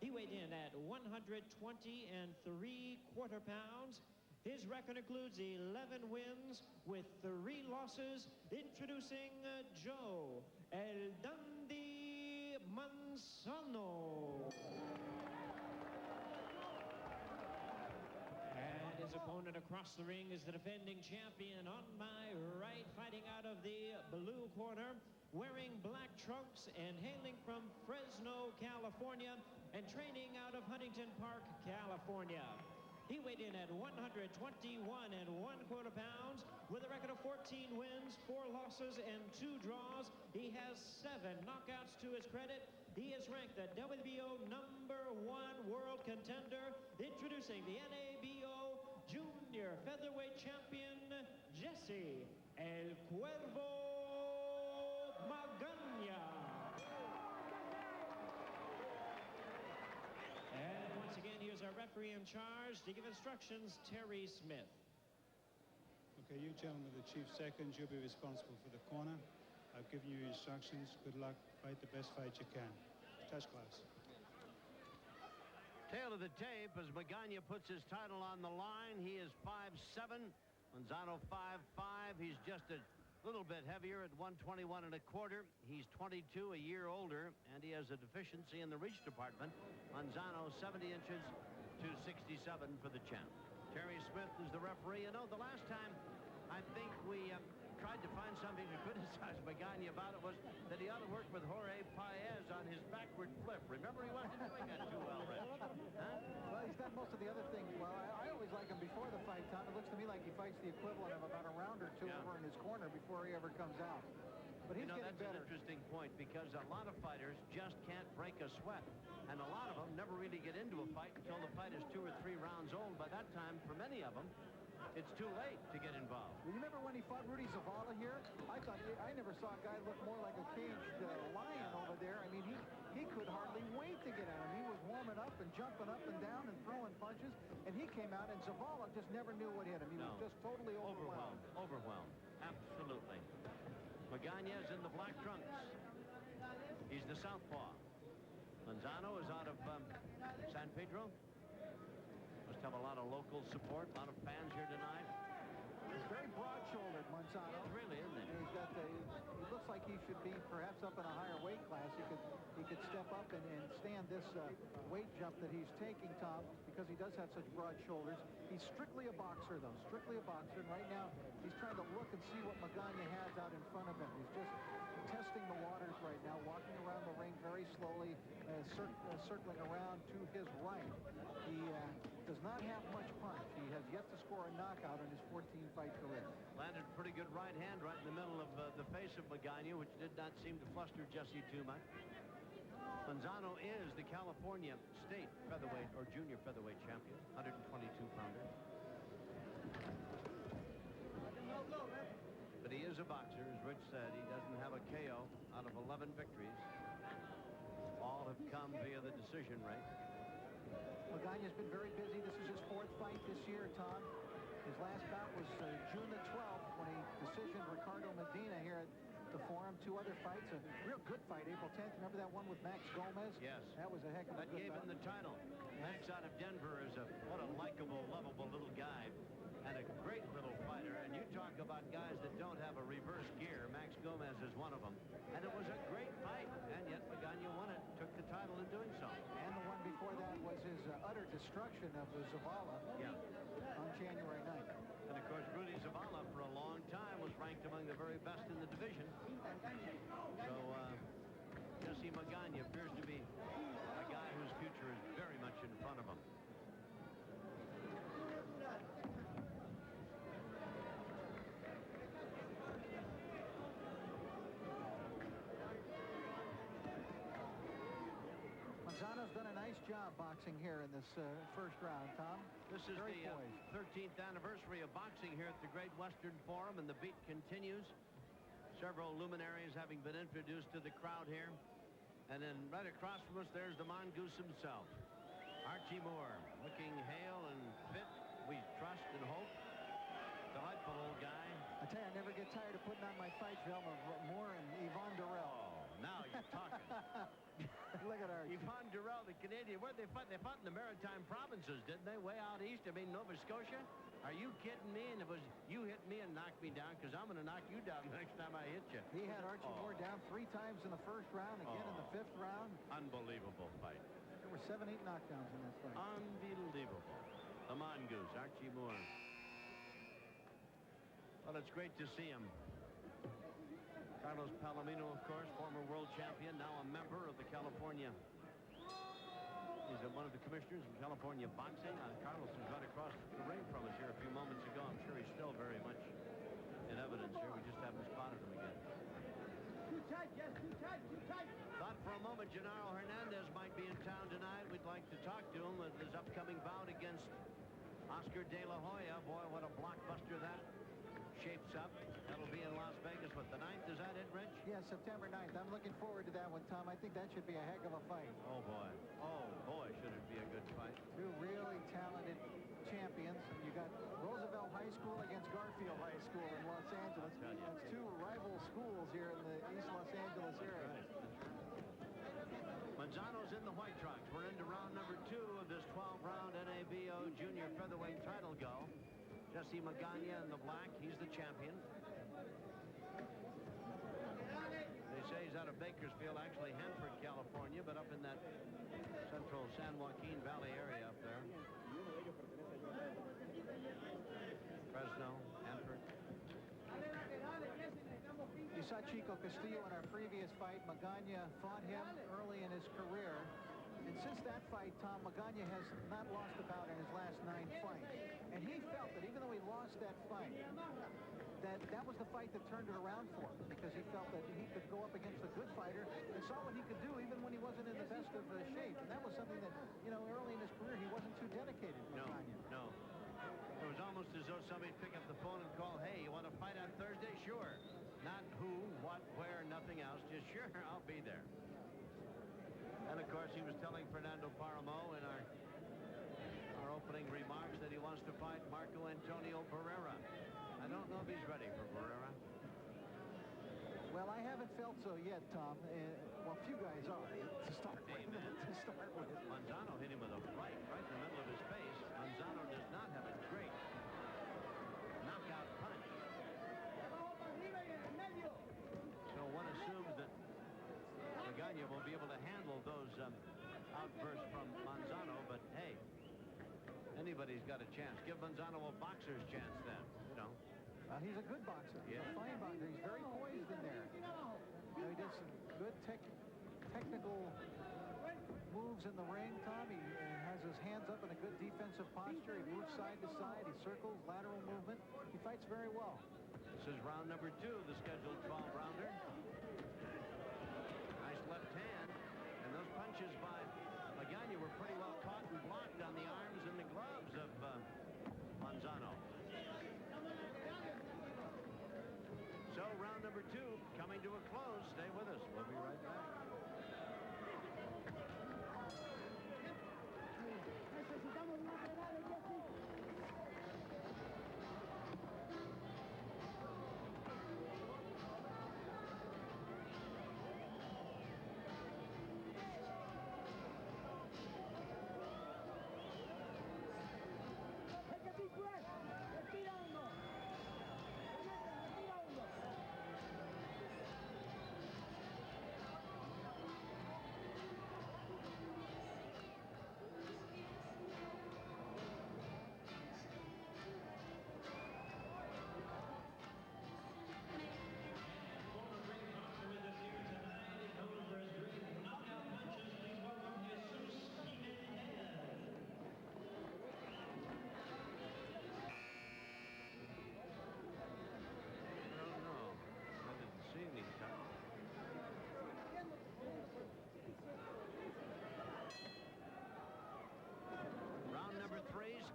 Speaker 5: He weighed in at 120 3/4 pounds. His record includes 11 wins with 3 losses. Introducing Joe El Dandy Manzano. And his opponent across the ring is the defending champion on my right, fighting out of the blue corner, wearing black trunks and hailing from Fresno, California, and training out of Huntington Park, California. He weighed in at 121 1/4 pounds with a record of 14 wins, 4 losses, and 2 draws. He has 7 knockouts to his credit. He is ranked the WBO #1 world contender. Introducing the NABO Junior Featherweight Champion, Jesse El Cuervo Magana. And once again, here's our referee in charge to give instructions, Terry Smith.
Speaker 8: Okay, you gentlemen are the chief seconds. You'll be responsible for the corner. I've given you instructions. Good luck. Fight the best fight you can. Touch class.
Speaker 1: Tail of the tape as Magana puts his title on the line. He is 5'7", Manzano 5'5". He's just a little bit heavier at 121 1/4. He's 22, a year older, and he has a deficiency in the reach department. Manzano 70 inches to 67 for the champ. Terry Smith is the referee. You know, the last time I think we tried to find something to criticize Magana about it was that he ought to work with Jorge Paez on his backward flip. Remember, he wasn't doing that too well, Rich. Huh?
Speaker 2: Well, he's done most of the other things well. I always always like him before the fight, Tom. It looks to me like he fights the equivalent of about a round or two over in his corner before he ever comes out. But he's getting better.
Speaker 1: That's an interesting point, because a lot of fighters just can't break a sweat. And a lot of them never really get into a fight until the fight is 2 or 3 rounds old. By that time, for many of them, it's too late to get involved.
Speaker 2: You remember when he fought Rudy Zavala here? I never saw a guy look more like a caged lion over there. I mean, he could hardly wait to get at him. He was warming up and jumping up and down and throwing punches. And he came out, and Zavala just never knew what hit him. He was just totally overwhelmed.
Speaker 1: Overwhelmed. Absolutely. Magana is in the black trunks. He's the southpaw. Manzano is out of San Pedro. Must have a lot of local support, a lot of fans here tonight.
Speaker 2: He's very broad-shouldered, Manzano.
Speaker 1: He really, isn't he?
Speaker 2: He's got he looks like he should be perhaps up in a higher weight class. He could step up and stand this weight jump that he's taking, Tom, because he does have such broad shoulders. He's strictly a boxer, though. Strictly a boxer. And right now, he's trying to look and see what Magana has out in front of him. He's just testing the waters right now, walking around the ring very slowly, circling around to his right. He does not have much punch. He has yet to score a knockout in his 14-fight career.
Speaker 1: Landed a pretty good right hand right in the middle of the face of Magana, which did not seem to fluster Jesse too much. Manzano is the California state featherweight or junior featherweight champion, 122-pounder. But he is a boxer, as Rich said. He doesn't have a KO out of 11 victories. All have come via the decision rate.
Speaker 2: Magana's been very busy. This is his 4th fight this year, Tom. His last bout was June the 12th when he decisioned Ricardo Medina here at the Forum. 2 other fights, a real good fight, April 10th. Remember that one with Max Gomez?
Speaker 1: Yes.
Speaker 2: That was a heck of a
Speaker 1: good
Speaker 2: fight.
Speaker 1: That gave him the title. Max out of Denver is what a likable, lovable little guy and a great little fighter. And you talk about guys that don't have a reverse gear. Max Gomez is one of them. And it was a great fight, and yet Magana won it, took the title in doing so.
Speaker 2: And the one before that was his utter destruction of Zavala on January 9th.
Speaker 1: And, of course, Rudy Zavala, for a long time, was ranked among the very best in the division. So, Jesse Magana appears to be a guy whose future is very much in front of him.
Speaker 2: Manzano's done a nice job boxing here in this first round, Tom.
Speaker 1: This is the 13th anniversary of boxing here at the Great Western Forum, and the beat continues. Several luminaries having been introduced to the crowd here. And then right across from us, there's the mongoose himself, Archie Moore, looking hale and fit, we trust and hope. Delightful old guy.
Speaker 2: I tell you, I never get tired of putting on my fight film of Moore and Yvonne Durrell.
Speaker 1: Oh, now you're talking.
Speaker 2: Look at Archie.
Speaker 1: Yvonne Durrell, the Canadian. Where'd they fight? They fought in the Maritime Provinces, didn't they? Way out east. I mean, Nova Scotia. Are you kidding me? And it was you hit me and knocked me down, because I'm going to knock you down the next time I hit you.
Speaker 2: He had Archie Moore down 3 times in the first round, again in the 5th round.
Speaker 1: Unbelievable fight.
Speaker 2: There were 7, 8 knockdowns in this fight.
Speaker 1: Unbelievable. The mongoose, Archie Moore. Well, it's great to see him. Carlos Palomino, of course, former world champion, now a member of the California. He's one of the commissioners in California boxing. Carlos is right across the ring from us here a few moments ago. I'm sure he's still very much in evidence here. We just haven't spotted him again.
Speaker 7: Too tight, yes, too tight, too tight.
Speaker 1: Thought for a moment Genaro Hernandez might be in town tonight. We'd like to talk to him at his upcoming bout against Oscar De La Hoya. Boy, what a blockbuster that shapes up. That'll be in Las Vegas, what, the 9th? Is that it, Rich?
Speaker 2: Yeah, September 9th. I'm looking forward to that one, Tom. I think that should be a heck of a fight.
Speaker 1: Oh, boy. Oh, boy, should it be a good fight.
Speaker 2: 2 really talented champions. You got Roosevelt High School against Garfield High School in Los Angeles. That's 2 rival schools here in the East Los Angeles area.
Speaker 1: Manzano's in the white trunks. We're into round number 2 of this 12-round NABO junior featherweight title go. Jesse Magana in the black. He's the champion. They say he's out of Bakersfield, actually Hanford, California, but up in that central San Joaquin Valley area up there. Fresno, Hanford.
Speaker 2: You saw Chico Castillo in our previous fight. Magana fought him early in his career. And since that fight, Tom, Magana has not lost a bout in his last 9 fights. And he felt that even though he lost that fight, that was the fight that turned it around for him, because he felt that he could go up against a good fighter and saw what he could do even when he wasn't in the best of shape. And that was something that, you know, early in his career, he wasn't too dedicated to Magana.
Speaker 1: No. It was almost as though somebody'd pick up the phone and call, hey, you want to fight on Thursday? Sure. Not who, what, where, nothing else. Just sure, I'll be there. And, of course, he was telling Fernando Paramo in our opening remarks that he wants to fight Marco Antonio Barrera. I don't know if he's ready for Barrera.
Speaker 2: Well, I haven't felt so yet, Tom. Well, few guys are to start with.
Speaker 1: Manzano hit him with a right in the middle of his face. Manzano does not have a great knockout punch. So one assumes that Magana will be able to handle those outbursts from Manzano, but hey, anybody's got a chance. Give Manzano a boxer's chance then, you know.
Speaker 2: He's a good boxer. He's a fine boxer. He's very poised in there. He did some good technical moves in the ring, Tom. He has his hands up in a good defensive posture. He moves side to side. He circles, lateral movement. He fights very well.
Speaker 1: This is round number 2, the scheduled 12-rounder. Nice left hand. And those punches by Magana were pretty well caught and blocked on the arms and the gloves of Manzano. So round number 2 coming to a close. Stay with us. We'll be right back.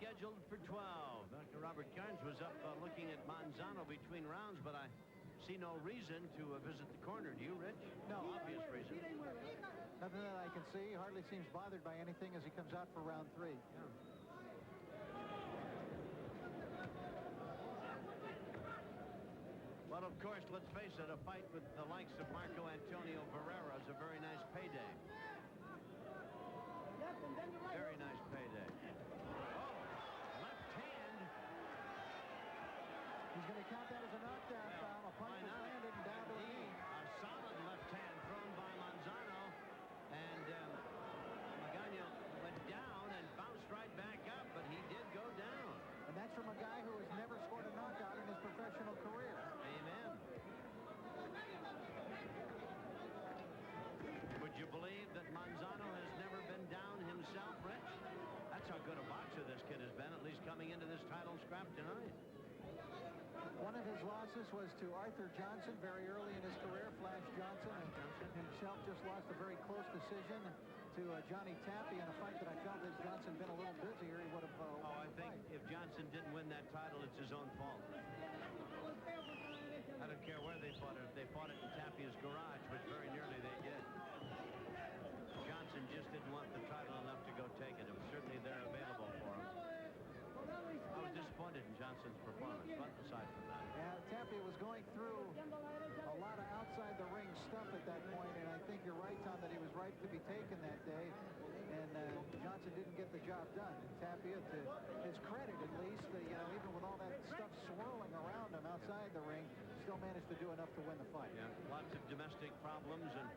Speaker 1: Scheduled for 12. Dr. Robert Carnes was up looking at Manzano between rounds, but I see no reason to visit the corner. Do you, Rich?
Speaker 2: No.
Speaker 1: Obvious reason.
Speaker 2: Nothing that I can see. Hardly seems bothered by anything as he comes out for round 3.
Speaker 1: Yeah. Well, of course, let's face it, a fight with the likes of Marco Antonio Barrera is a very nice payday. Very nice payday.
Speaker 2: He's going to count that as a knockdown foul. A punch was landed and down to a knee.
Speaker 1: A solid left hand thrown by Manzano. And Magana went down and bounced right back up, but he did go down.
Speaker 2: And that's from a guy who has never scored a knockout in his professional career.
Speaker 1: Amen. Would you believe that Manzano has never been down himself, Rich? That's how good a boxer this kid has been, at least coming into this title scrap tonight.
Speaker 2: One of his losses was to Arthur Johnson very early in his career, Flash Johnson, and himself just lost a very close decision to Johnny Tappy in a fight that I felt had Johnson been a little busier, he would have won
Speaker 1: I
Speaker 2: the
Speaker 1: think
Speaker 2: fight.
Speaker 1: if Johnson didn't win that title, it's his own fault. I don't care where they fought it. If they fought it in Tappy's garage, which very nearly they did. Johnson just didn't want the title enough to go take it. It was certainly there available for him. I was disappointed in Johnson's performance, but aside from that.
Speaker 2: Tappy was going through a lot of outside the ring stuff at that point, and I think you're right, Tom, that he was right to be taken that day, and Johnson didn't get the job done. And Tappy, to his credit at least, you know, even with all that stuff swirling around him outside the ring, still managed to do enough to win the fight.
Speaker 1: Yeah, lots of domestic problems and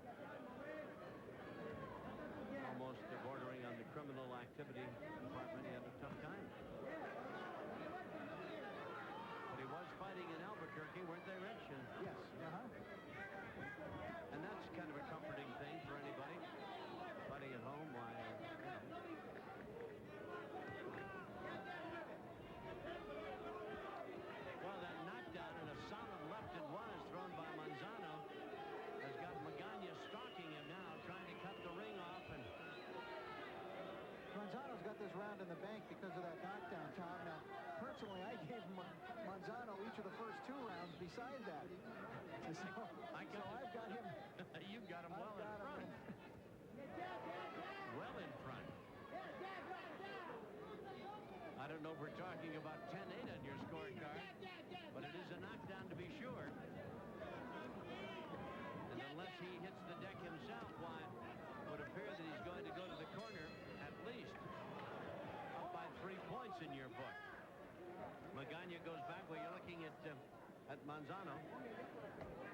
Speaker 1: almost bordering on the criminal activity department. He had a tough time. But he was fighting in Albuquerque, weren't they, Rich? And
Speaker 2: yes.
Speaker 1: And that's kind of a comforting thing for anybody. Fighting at home, why, you know,
Speaker 2: round in the bank because of that knockdown, Tom. Now, personally, I gave Manzano each of the first 2 rounds besides that. So I've got him.
Speaker 1: You've got him well in front. Well in front. I don't know if we're talking about 10-8 on your scorecard, but it is a knockdown to be sure. And unless he hits the deck himself, why, it would appear that he's going to go to the corner at least. Up by 3 points in your book. Magana goes back where you're looking at Manzano.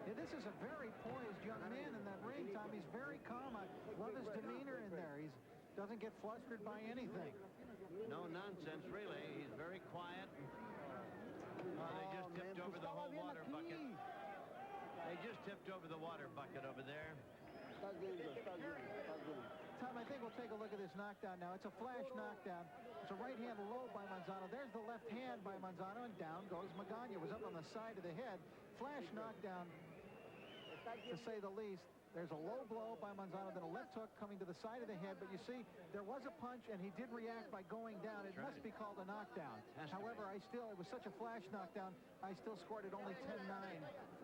Speaker 2: Yeah, this is a very poised young man in that ring, Tom. He's very calm. I love his demeanor in there. He doesn't get flustered by anything.
Speaker 1: No nonsense, really. He's very quiet. They just tipped over the whole water bucket. They just tipped over the water bucket over there.
Speaker 2: Tom, I think we'll take a look at this knockdown now. It's a flash knockdown. It's a right hand low by Manzano. There's the left hand by Manzano, and down goes Magana. It was up on the side of the head. Flash knockdown, to say the least. There's a low blow by Manzano, then a left hook coming to the side of the head. But you see, there was a punch, and he did react by going down. It must be called a knockdown. However, it was such a flash knockdown, I still scored it only 10-9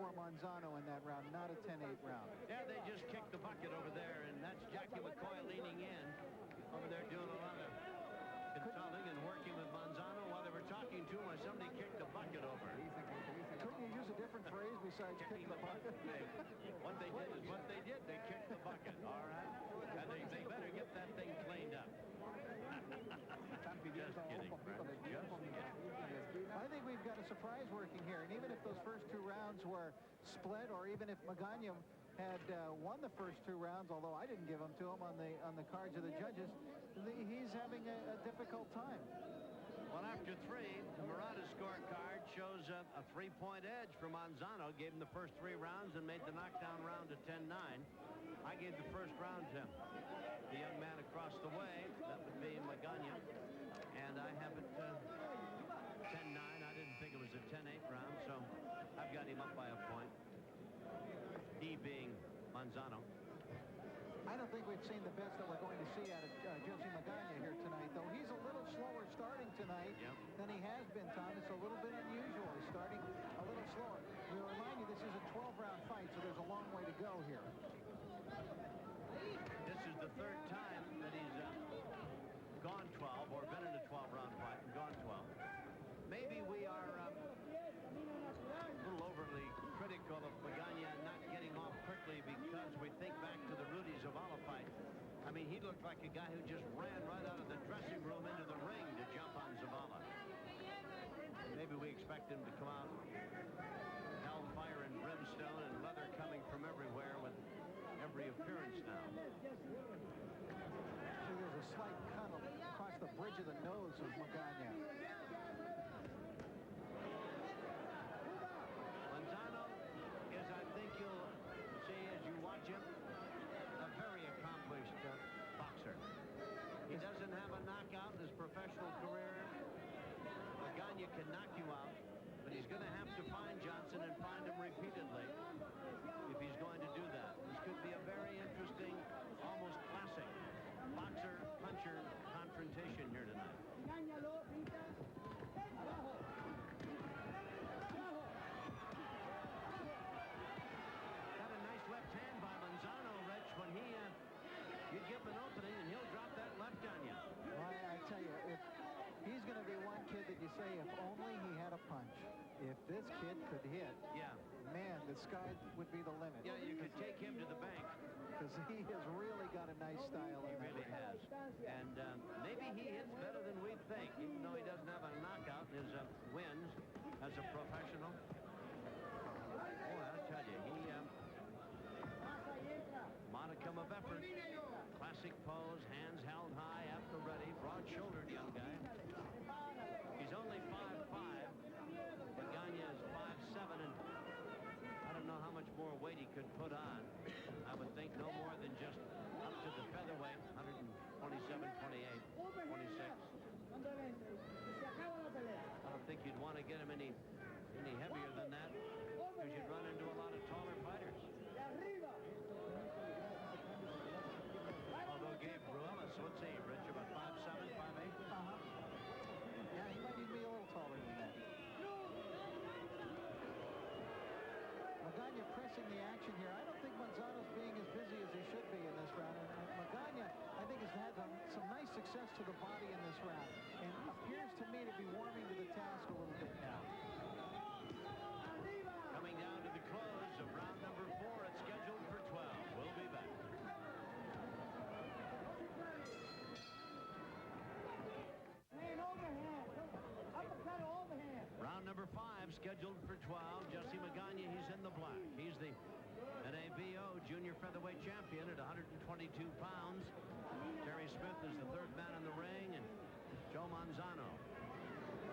Speaker 2: for Manzano in that round, not a 10-8 round.
Speaker 1: Yeah, they just kicked the bucket over there, and that's Jackie McCoy leaning in over there doing a lot of consulting and working with Manzano while they were talking to him while somebody kicked the bucket over.
Speaker 2: Couldn't you use a different phrase besides kick the bucket?
Speaker 1: What they did is what they did. They kicked the bucket, all right? And they better get that thing cleaned up. Just kidding, friends. Just kidding.
Speaker 2: I think we've got a surprise working here, and even if those first 2 rounds were split, or even if Magana had won the first 2 rounds, although I didn't give them to him on the cards of the judges, he's having a difficult time.
Speaker 1: Well, after 3, the Murata scorecard shows a 3-point edge for Manzano. Gave him the first 3 rounds and made the knockdown round a 10-9. I gave the first round to the young man across the way. That would be Magana. And I have it 10-9. I didn't think it was a 10-8 round, so I've got him up by a point. He being Manzano.
Speaker 2: I don't think we've seen the best that we're going to see out of Josie Magana here tonight, though. He's a little slower starting tonight than he has been, Tom. It's a little bit unusual. He's starting a little slower. We'll remind you, this is a 12-round fight, so there's a long way to go here.
Speaker 1: This is the 3rd time that he's gone 12 or been in a 12-round fight and gone 12. Maybe we are a little overly critical of Magana not getting off quickly because we think back to the Rudy Zavala fight. I mean, he looked like a guy who just ran right out of the dressing room into the ring to jump on Zavala. Maybe we expect him to come out hellfire and brimstone and leather coming from everywhere with every appearance now.
Speaker 2: See, there's a slight cut across the bridge of the nose of Magana.
Speaker 1: Manzano is, I think you'll see as you watch him, a very accomplished boxer. He doesn't have a knockout in his professional career. Magana can knock you out, but he's going to have to find Johnson and find him repeatedly if he's going to do that. This could be a very interesting, almost classic boxer-puncher confrontation here tonight. Got a nice left hand by Manzano, Rich, when you give him an opening and he'll drop that left on you.
Speaker 2: Well, I tell you, if he's going to be one kid that you say, if only he had a punch. If this kid could hit, man, the sky would be the limit.
Speaker 1: Yeah, you could take him to the bank.
Speaker 2: Because he has really got a nice style.
Speaker 1: He really has. And maybe he hits better than we think, even though he doesn't have a knockout in his wins as a professional. Boy, I'll tell you, he modicum of effort. Classic pose, hands held high, at the ready, broad-shouldered young guy. He's only 5'5". Magana is 5'7", and I don't know how much more weight he could put on. I would think no more than just up to the featherweight, 127, 28, 26. I don't think you'd want to get him any heavier
Speaker 2: in the action here. I don't think Manzano's being as busy as he should be in this round. And Magana, I think, has had some nice success to the body in this round and appears to me to be warming to the task a little bit now.
Speaker 1: Coming down to the close of round number 4. It's scheduled for 12. We'll be back. Round number 5 scheduled for 12. Jesse Magana, he's in the black. He's the NABO junior featherweight champion at 122 pounds. Terry Smith is the third man in the ring, and Joe Manzano,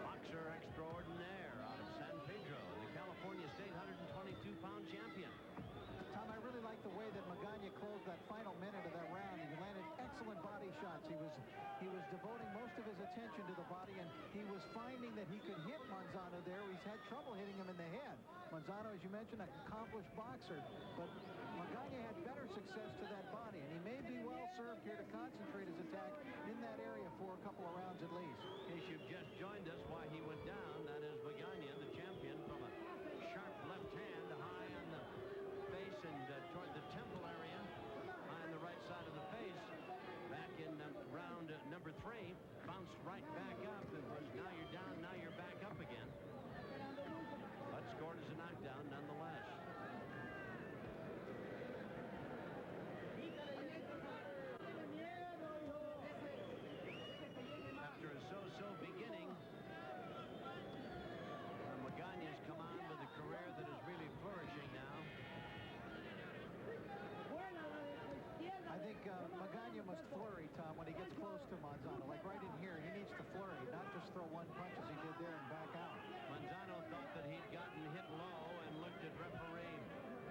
Speaker 1: boxer extraordinaire out of San Pedro, the California State 122-pound champion.
Speaker 2: Tom, I really like the way that Magana closed that final minute of that round. He landed excellent body shots. He was devoting most of his attention to the body, and he was finding that he could hit Manzano there. He's had trouble hitting him in the head. Manzano, as you mentioned, an accomplished boxer, but Magana had better success to that body, and he may be well served here to concentrate his attack in that area for a couple of rounds at least.
Speaker 1: In case you've just joined us, why he went down, that is Magana, the champion, from a sharp left hand high on the face and toward the temple area, high on the right side of the face. Back in round number 3, bounced right back up. It was now you're down, now you're back up again. But scored as a knockdown nonetheless. After a so-so beginning, Magana's come on with a career that is really flourishing now.
Speaker 2: I think Magana must flurry, Tom, when he gets close to Manzano. Like right in here, he needs to flurry, not just throw one punch as he did there and back out.
Speaker 1: Manzano thought that he'd gotten hit low and looked at referee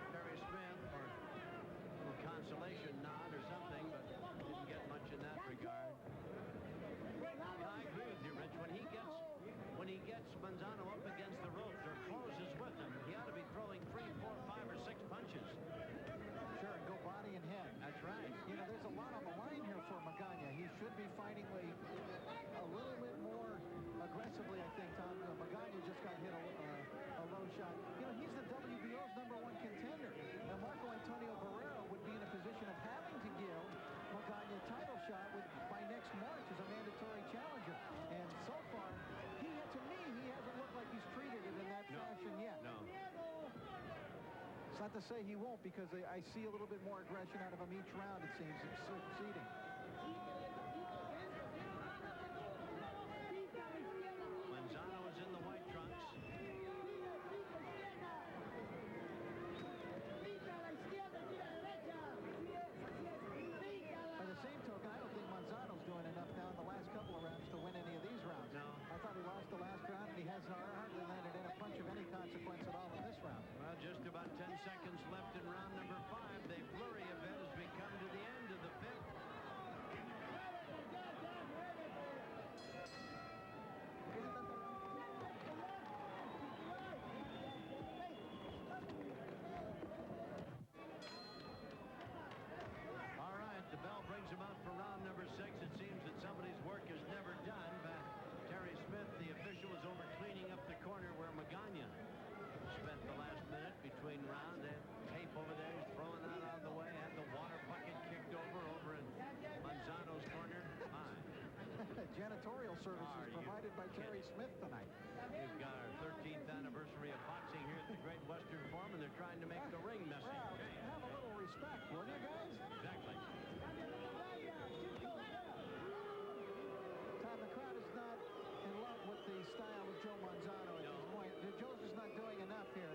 Speaker 1: Terry Smith for a consolation nod or something, but didn't get much in that regard. Yeah, I agree with you, Rich. When he gets Manzano up against the ropes or closes with him, he ought to be throwing 3, 4, 5, or 6 punches.
Speaker 2: Sure, and go body and head.
Speaker 1: That's right.
Speaker 2: You know, there's a lot on the line here for Magana. He should be fighting a little bit more aggressively, I think, Tom. Magana just got hit a low shot. You know, he's the WBO's #1 contender. Now, Marco Antonio Barrera would be in a position of having to give Magana a title shot by next March as a mandatory challenger. And so far, to me, he hasn't looked like he's treated it in that fashion yet.
Speaker 1: No.
Speaker 2: It's not to say he won't, because I see a little bit more aggression out of him each round, it seems, succeeding.
Speaker 1: Manzano is in the white trunks.
Speaker 2: By the same token, I don't think Manzano's doing enough now in the last couple of rounds to win any of these rounds.
Speaker 1: No.
Speaker 2: I thought he lost the last round, and he has hardly landed in a punch of any consequence at all in this round.
Speaker 1: Well, just about 10 seconds left in round number 5. They flurry a bit as we come to the end of the 5th. All right, the bell brings him out for round number 6. It seems that somebody's work is never done. But Terry Smith, the official, is over cleaning up the corner where Magana spent the last minute between rounds. They had tape over there. He's throwing that out of the way. Had the water bucket kicked over in Manzano's corner.
Speaker 2: Janitorial services provided by Terry Smith tonight.
Speaker 1: We've got our 13th anniversary of boxing here at the Great Western Forum, and they're trying to make the ring messy.
Speaker 2: Well, have a little respect, will you, guys?
Speaker 1: Exactly.
Speaker 2: Tom, the crowd is not in love with the style of Joe Manzano at this point. Joe's just not doing enough here.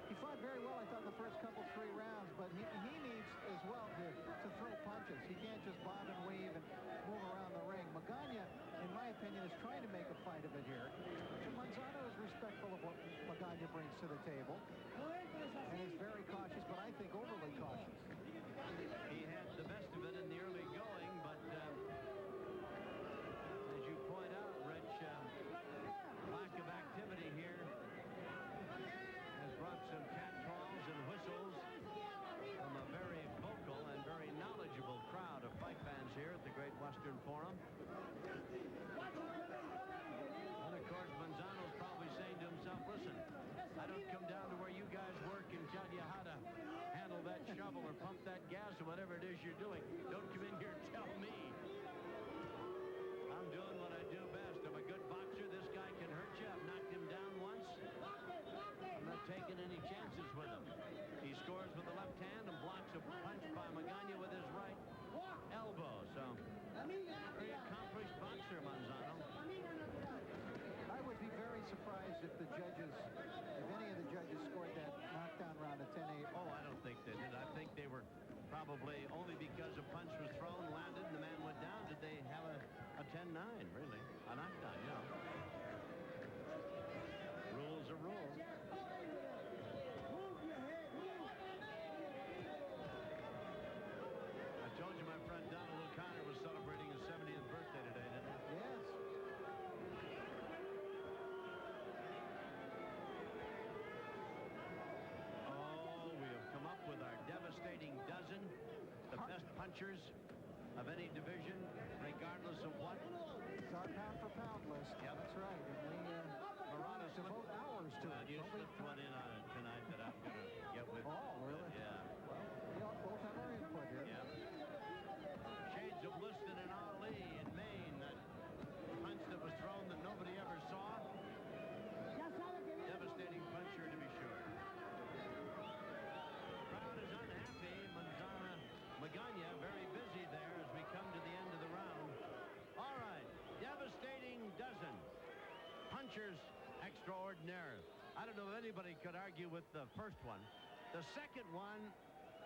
Speaker 2: He fought very well, I thought, in the first couple, 3 rounds, but he needs as well to throw punches. He can't just bob and weave and move around the ring. Magana, in my opinion, is trying to make a fight of it here. So Manzano is respectful of what Magana brings to the table and is very cautious, but I think overly cautious.
Speaker 1: He had the best of it in the early going, but as you point out, Rich, lack of activity here has brought some catcalls and whistles from a very vocal and very knowledgeable crowd of fight fans here at the Great Western Forum. And of course, Manzano's probably saying to himself, listen, I don't come down to where you guys work and tell you how to is you're doing. Don't come in here and tell me. I'm doing what I do best. I'm a good boxer. This guy can hurt you. I've knocked him down once. I'm not taking any chances with him. He scores with the left hand and blocks a punch by Magana with his right elbow. So, very accomplished boxer, Manzano.
Speaker 2: I would be very surprised if the judges, if any of the judges scored that knockdown round at 10-8.
Speaker 1: Oh, I don't think they did. I think they were probably only because a punch was thrown, landed, and the man went down. Did they have a 10-9, really? A knockdown, you know. Rules are rules. I told you my friend Donald O'Connor was celebrating his 70th birthday today, didn't he?
Speaker 2: Yes.
Speaker 1: Oh, we have come up with our devastating dozen, the best punchers of any division, regardless of what.
Speaker 2: It's our pound-for-pound list.
Speaker 1: Yep.
Speaker 2: That's right. And we devote hours to it.
Speaker 1: You slipped one in on it tonight that I'm going to get with.
Speaker 2: Oh, really?
Speaker 1: Yeah.
Speaker 2: Well, we all both have our input here.
Speaker 1: Yeah. Shades of Liston and Ali in Maine. That punch that was thrown that nobody ever saw. Devastating puncher, to be sure. Crowd is unhappy. Magana very busy there as we come to the end of the round. All right. Devastating dozen. Punchers extraordinaire. I don't know if anybody could argue with the first one. The second one,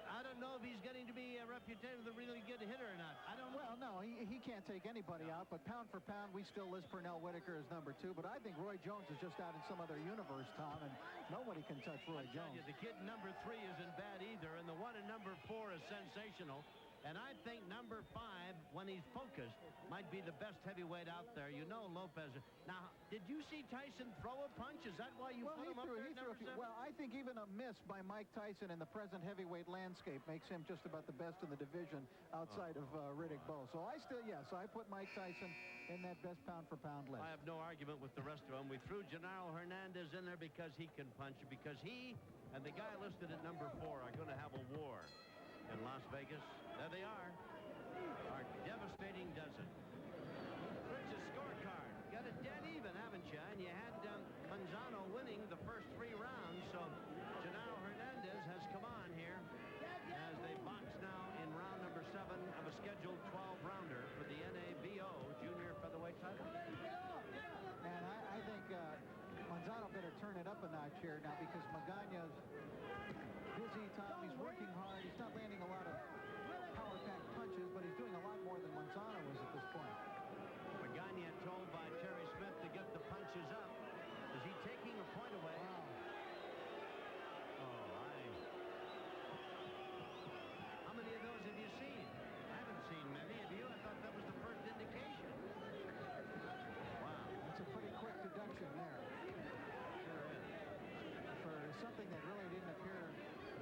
Speaker 1: I don't know if he's getting to be a reputation as a really good hitter or not. I don't know.
Speaker 2: Well, no, he can't take anybody out, but pound for pound, we still list Pernell Whitaker as number 2, but I think Roy Jones is just out in some other universe, Tom, and nobody can touch Roy Jones.
Speaker 1: You, the kid number 3 isn't bad either, and the one in number 4 is sensational. And I think number 5, when he's focused, might be the best heavyweight out there. You know Lopez. Now, did you see Tyson throw a punch? Is that why you put him up there at number 7?
Speaker 2: Well, I think even a miss by Mike Tyson in the present heavyweight landscape makes him just about the best in the division outside of Riddick Bowe. So I put Mike Tyson in that best pound-for-pound list.
Speaker 1: I have no argument with the rest of them. We threw Genaro Hernandez in there because he can punch, because he and the guy listed at number 4 are going to have a war in Las Vegas. There they are. Our devastating dozen. Here's a scorecard. Got it dead even, haven't you? And you had Manzano winning the first 3 rounds. So Genaro Hernandez has come on here as they box now in round number 7 of a scheduled 12-rounder for the NABO junior featherweight title.
Speaker 2: And I think Manzano better turn it up a notch here now, because Magana's busy, Tom. He's working hard. He's not landing a lot of power-packed punches, but he's doing a lot more than Manzano was at this point.
Speaker 1: Magana told by Terry Smith to get the punches up. Is he taking a point away?
Speaker 2: Wow.
Speaker 1: How many of those have you seen? I haven't seen many. Have you? I thought that was the first indication. Wow.
Speaker 2: That's a pretty quick deduction there.
Speaker 1: Sure is.
Speaker 2: For something that really didn't appear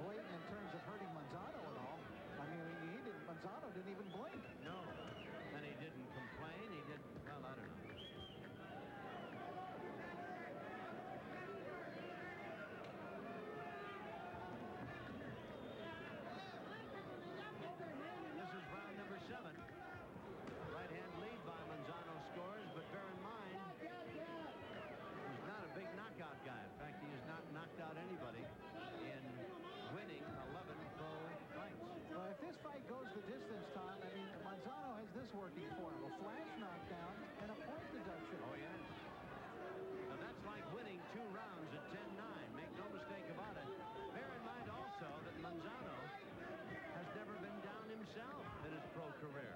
Speaker 2: blatant in terms of hurting Manzano at all. I mean, Manzano didn't even blink.
Speaker 1: No. And he didn't complain. He didn't, well, I don't know. This is round number 7. Right-hand lead by Manzano scores, but bear in mind, he's not a big knockout guy. In fact, he has not knocked out anybody in winning 11 pro fights.
Speaker 2: Well, if this fight goes the distance, Tom, I mean, Manzano has this working for him. A flash knockdown and a point deduction.
Speaker 1: Oh, yes. Now, that's like winning 2 rounds at 10-9. Make no mistake about it. Bear in mind also that Manzano has never been down himself in his pro career.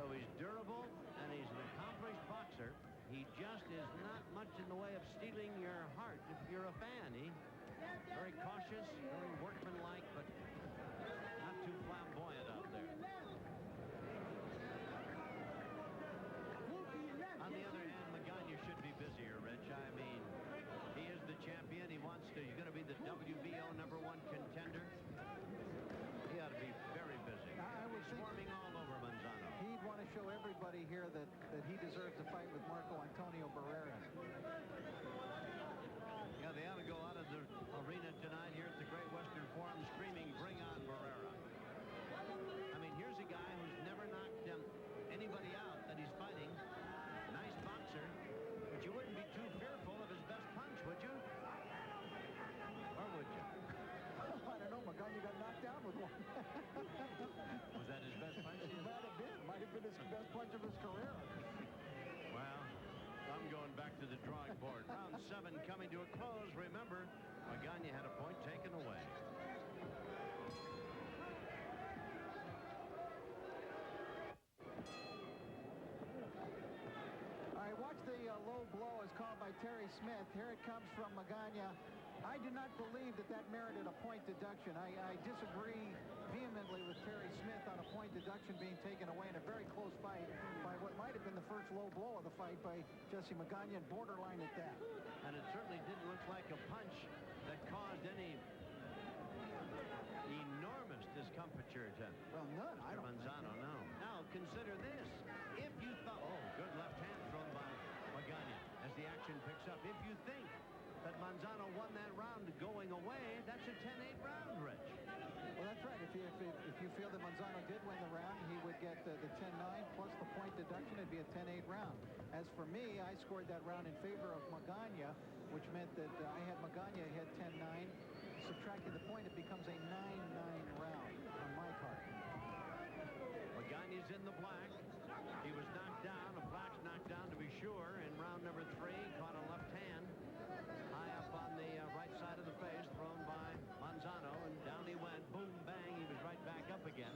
Speaker 1: So he's durable, and he's an accomplished boxer. He just is not much in the way of stealing your heart if you're a fan. He very cautious, very workmanlike, but not too flamboyant out there. On the other hand, Magana should be busier, Rich. I mean, he is the champion. He wants to. He's going to be the WBO #1 contender. He ought to be very busy.
Speaker 2: I would
Speaker 1: He's
Speaker 2: think
Speaker 1: swarming all over Manzano.
Speaker 2: he'd want to show everybody here that he deserves a fight with Marco Antonio Barrera.
Speaker 1: Yeah, they ought to go out of the arena tonight here at the Great Western Forum screaming, "Bring on Barrera."
Speaker 2: punch of his career.
Speaker 1: Well, I'm going back to the drawing board. Round 7 coming to a close. Remember, Magana had a point taken away.
Speaker 2: All right, watch the low blow as called by Terry Smith. Here it comes from Magana. I do not believe that merited a point deduction. I disagree vehemently with Terry Smith on a point deduction being taken away in a very close fight by what might have been the first low blow of the fight by Jesse Magana, and borderline at that.
Speaker 1: And it certainly didn't look like a punch that caused any enormous discomfiture to
Speaker 2: none. I don't
Speaker 1: Manzano, no. Now consider this. If you thought, good left hand thrown by Magana as the action picks up. If you think that Manzano won that round going away, that's a 10-8 round, Rich.
Speaker 2: Well, that's right. If you feel that Manzano did win the round, he would get the 10-9 plus the point deduction. It'd be a 10-8 round. As for me, I scored that round in favor of Magana, which meant that I had Magana hit 10-9. Subtracting the point, it becomes a 9-9 round on my card.
Speaker 1: Magana's in the black. He was knocked down. A black's knocked down to be sure in round number 3. Caught a left hand high up on the right side of the face, thrown by Manzano, and down he went. Boom, bang. He was right back up again.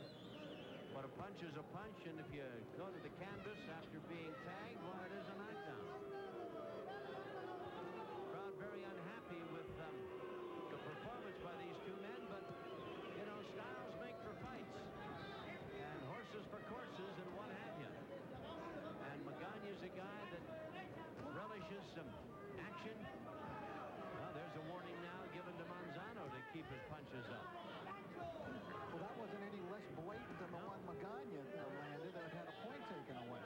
Speaker 1: But a punch is a punch, and if you go to the canvas after being tagged, well, it is a knockdown. Crowd very unhappy with the performance by these two men, but, you know, styles make for fights, and horses for courses, and what have you. And Magana's a guy that relishes some action. Well, there's a warning now given to Manzano to keep his punches up.
Speaker 2: Well, that wasn't any less blatant than the one Magana landed that had a point taken away.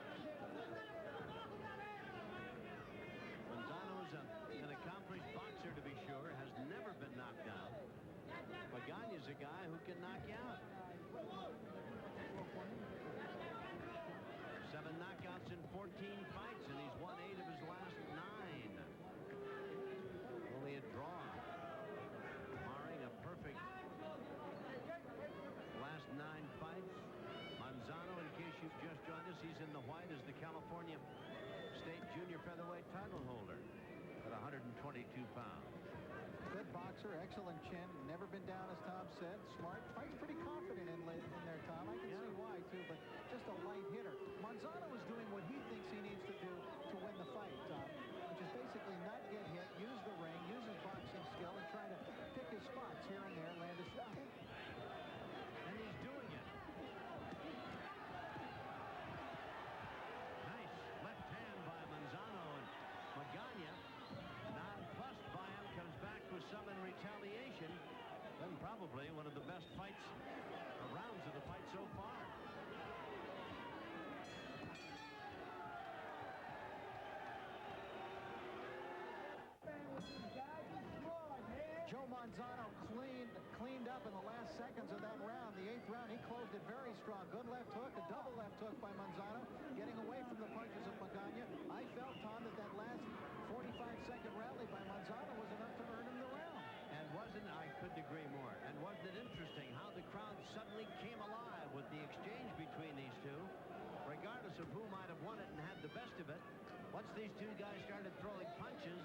Speaker 1: Manzano is an accomplished boxer, to be sure, has never been knocked down. Magana's a guy who can knock you out. 7 knockouts in 14 fights, and he's won 8 of his last 9. Only a draw, barring a perfect last 9 fights. Manzano, in case you've just joined us, he's in the white as the California State Junior Featherweight title holder at 122 pounds.
Speaker 2: Good boxer, excellent chin, never been down, as Tom said. Smart, fights pretty confident in there, Tom. I can see why, too, but just a light hitter. Manzano is doing what he thinks he needs to do to win the fight, Tom, which is basically not get hit, use the ring, use his boxing skill, and try to pick his spots here and there, land a shot.
Speaker 1: And he's doing it. Nice left hand by Manzano, and Magana, nonplussed by him, comes back with some in retaliation. Then probably one of the best fights, rounds of the fight so far.
Speaker 2: Joe Manzano cleaned up in the last seconds of that round. The 8th round, he closed it very strong. Good left hook, a double left hook by Manzano, getting away from the punches of Magana. I felt, Tom, that last 45-second rally by Manzano was enough to earn him the round.
Speaker 1: And I couldn't agree more. And wasn't it interesting how the crowd suddenly came alive with the exchange between these two, regardless of who might have won it and had the best of it. Once these two guys started throwing punches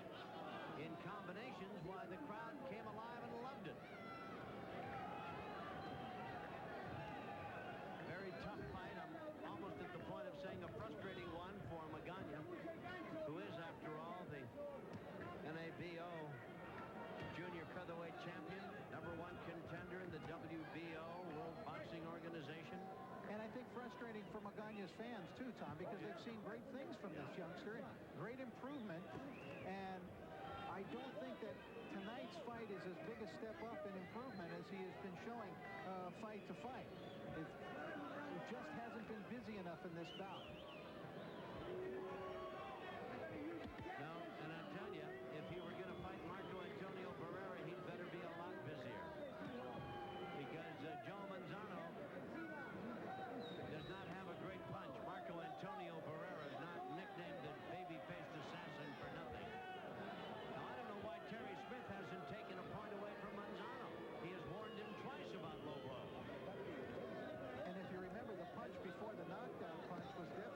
Speaker 1: in combinations, why, the crowd came alive and loved it. Very tough fight. I'm almost at the point of saying a frustrating one for Magana, who is, after all, the NABO Junior Featherweight Champion, #1 contender in the WBO World Boxing Organization.
Speaker 2: And I think frustrating for Magana's fans, too, Tom, because they've seen great things from this youngster, great improvement, and I don't think that tonight's fight is as big a step up in improvement as he has been showing fight to fight. It just hasn't been busy enough in this bout.
Speaker 1: No, and I tell you, if he were going to fight Marco Antonio Barrera, he'd better be a lot busier. Because Joe Manzano does not have a great punch. Marco Antonio Barrera is not nicknamed the baby-faced assassin for nothing. Now, I don't know why Terry Smith hasn't taken a point away from Manzano. He has warned him twice about low blow.
Speaker 2: And if you remember, the punch before the knockdown punch was different.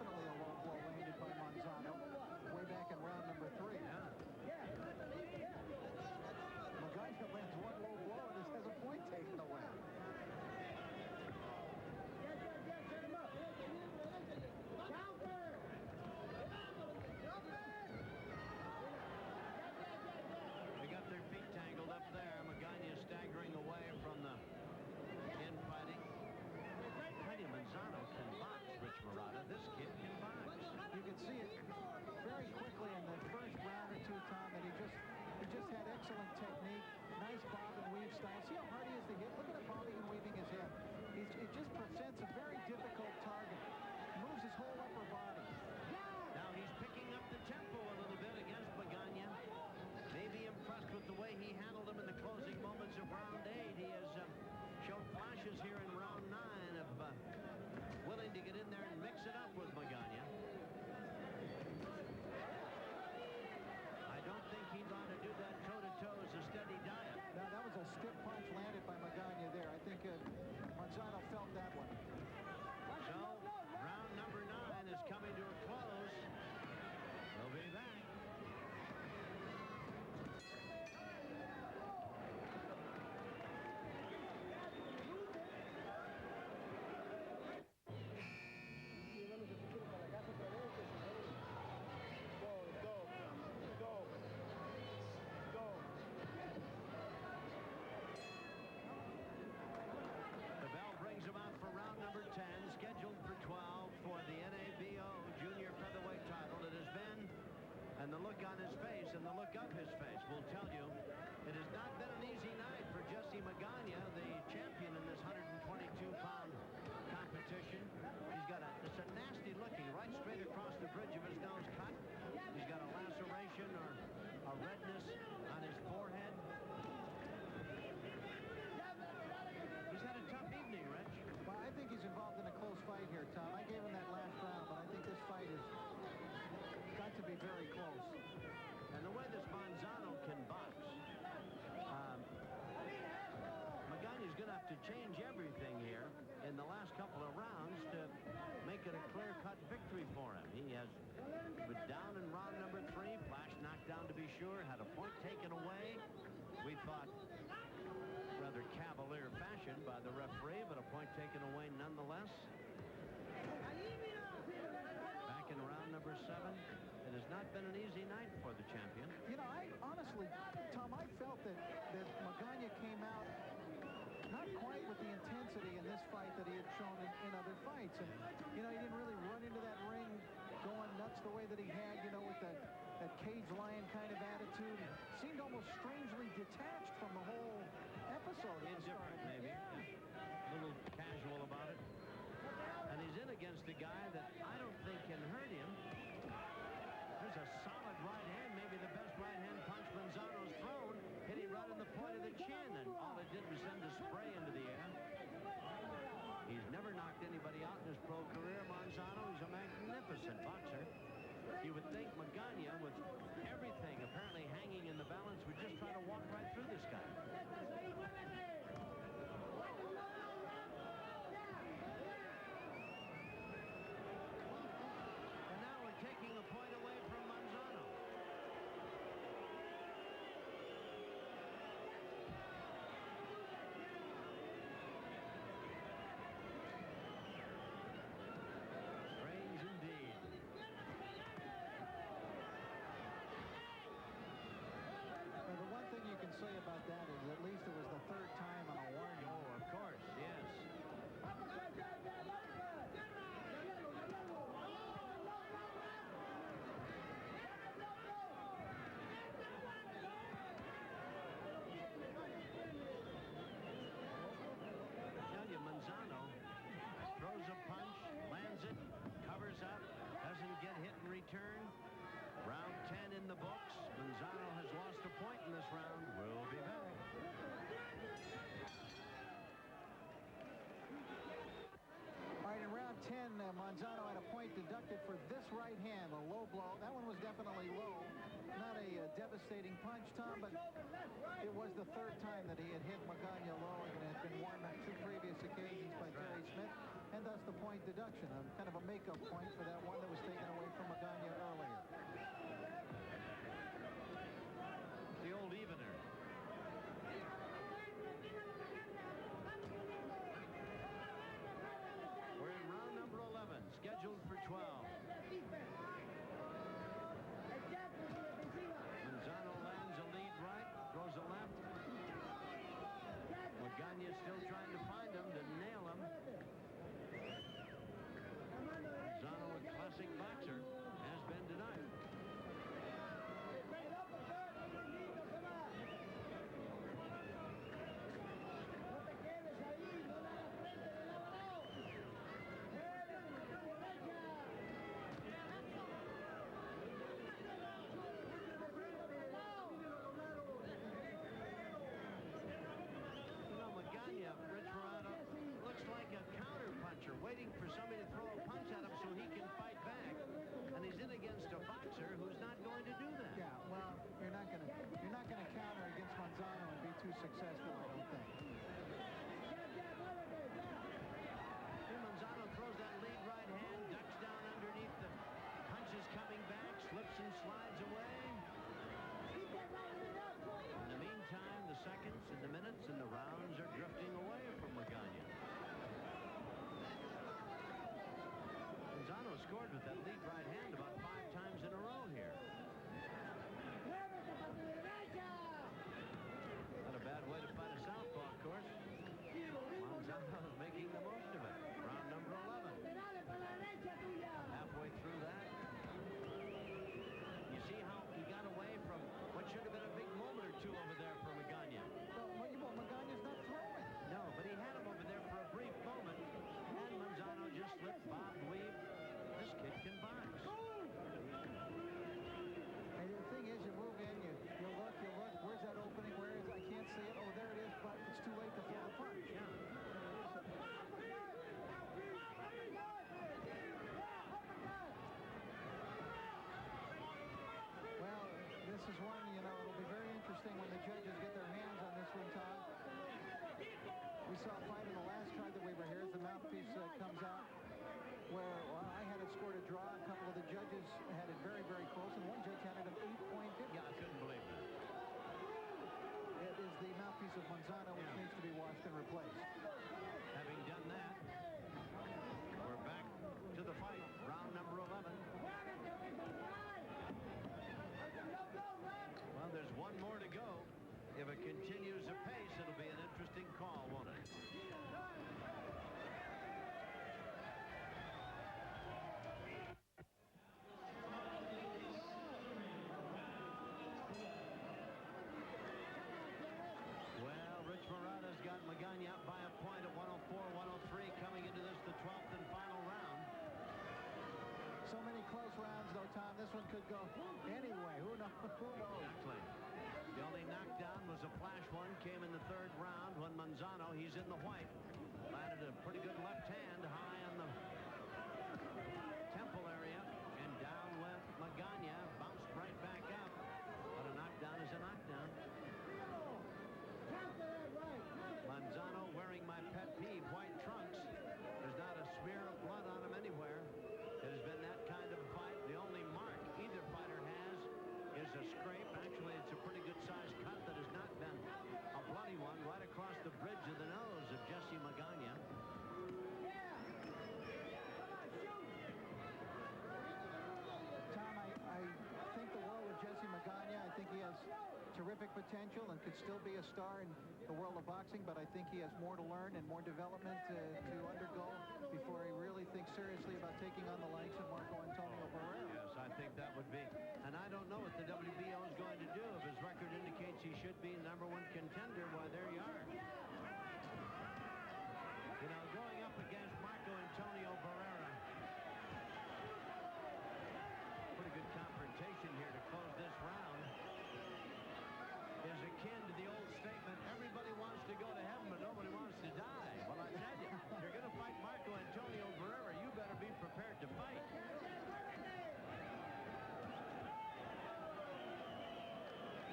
Speaker 1: to change everything here in the last couple of rounds to make it a clear-cut victory for him. He has been down in round number 3, flash knocked down to be sure, had a point taken away. We thought rather cavalier fashion by the referee, but a point taken away nonetheless. Back in round number 7, it has not been an easy night for the champion.
Speaker 2: You know, I honestly, Tom, I felt that Magana came out not quite with the intensity in this fight that he had shown in other fights. And, you know, he didn't really run into that ring going nuts the way that he had, you know, with that cage lion kind of attitude. He seemed almost strangely detached from the whole episode.
Speaker 1: Indifferent, maybe. A little casual about it. And he's in against a guy that I don't think can hurt him. There's a solid right hand, maybe the best right hand punch Manzano's thrown. Hit him right in the point of the chin, and all it did was send a spray into the air. He's never knocked anybody out in his pro career, Manzano. He's a magnificent boxer. You would think Magana, with everything apparently hanging in the balance, would just try to walk right through this guy. And now we're taking a point away from Manzano. Strange indeed.
Speaker 2: Well, the one thing you can say about that is at least it was the third time on a warning.
Speaker 1: Oh, of course, yes. Tell you, Manzano throws a punch, lands it, covers up, doesn't get hit in return. Round 10 in the books. Manzano has lost a point in this round. We'll be back.
Speaker 2: All right, in round 10, Manzano had a point deducted for this right hand, a low blow. That one was definitely low. Not a devastating punch, Tom, but it was the third time that he had hit Magana low, and it had been won on 2 previous occasions by Terry Smith, and thus the point deduction, kind of a makeup point for that one that was taken away from Magana earlier.
Speaker 1: The old evener. We're in round number 11, scheduled for 12. Manzano lands a lead right, throws a left. Magana still trying to find him, to nail him. Manzano, a classic boxer, has been denied. Waiting for somebody to throw a punch at him so he can fight back, and he's in against a boxer who's not going to do that.
Speaker 2: Yeah, well, you're not gonna counter against Manzano and be too successful, I don't think.
Speaker 1: Here Manzano throws that lead right hand, ducks down underneath the punches coming back, slips and slides away. In the meantime, the seconds and the minutes and the rounds are drifting away from Magana. Manzano scored with that lead right hand about 5 times in a row here. Not a bad way to fight a southpaw, of course. Manzano making the most of it. Round number 11. Halfway through that. You see how he got away from what should have been a big moment or two over there for Magana.
Speaker 2: Well, Magana's not throwing.
Speaker 1: No, but he had him over there for a brief moment, and Manzano just slipped, bobbed, weaved. This kid can box.
Speaker 2: And the thing is, you move in, you look, where's that opening? Where is it? I can't see it. Oh, there it is, but it's too late to throw the punch.
Speaker 1: Yeah.
Speaker 2: Well, this is one, you know, it'll be very interesting when the judges get their hands on this one, Todd. We saw a fight in the last card that we were here. The mouthpiece comes out where I had it scored a draw. A couple of the judges had it very, very close, and one judge had it an 8-point difference.
Speaker 1: Yeah, I couldn't believe that.
Speaker 2: It is the mouthpiece of Manzano, which needs to be washed and replaced.
Speaker 1: Having done that, we're back to the fight. Round number 11. Well, there's one more to go. If it continues apace, it'll be an interesting call, won't it? Well, Rich Murata's got Magana up by a point at 104-103 coming into this, the 12th and final round.
Speaker 2: So many close rounds, though, Tom. This one could go anyway. Who knows? Who knows?
Speaker 1: Exactly. The only knockdown was a flash one, came in the third round when Manzano, he's in the white, landed a pretty good left hand high on the temple area, and down went Magana, bounced right back up. But a knockdown is a knockdown. Manzano wearing my pet peeve, white trunks. There's not a smear of blood on him anywhere. It has been that kind of fight. The only mark either fighter has is a scrape. Actually, it's a pretty good-sized cut that has not been a bloody one right across the bridge of the nose of Jesse Magana.
Speaker 2: Tom, I think the world of Jesse Magana. I think he has terrific potential and could still be a star in the world of boxing, but I think he has more to learn and more development to undergo before he really thinks seriously about taking on the likes of Marco Antonio Barrera.
Speaker 1: Yes, I think that would be, and I don't know what the WBO is going to do. If his record indicates he should be #1 contender, why, there you are. You know, going up against Marco Antonio Barrera, pretty good confrontation here to close this round, is akin to the old statement, everybody wants to go to heaven, but nobody wants to die. Well, I tell you, if you're going to fight Marco Antonio Barrera, you better be prepared to fight.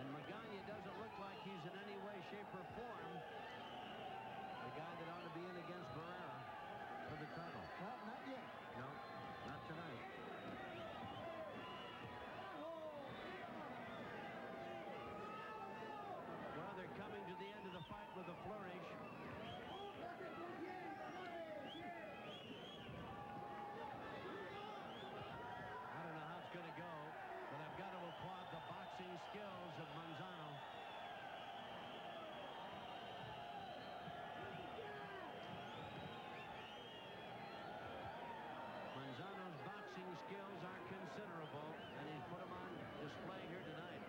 Speaker 1: And Magana doesn't look like he's in any way, shape, or form the guy that ought to be in against Barrera for the title.
Speaker 2: Well, not yet.
Speaker 1: No, not tonight. Well, they're coming to the end of the fight with a flourish. I don't know how it's going to go, but I've got to applaud the boxing skills of Manzano. Manzano's boxing skills are considerable, and he's put them on display here tonight.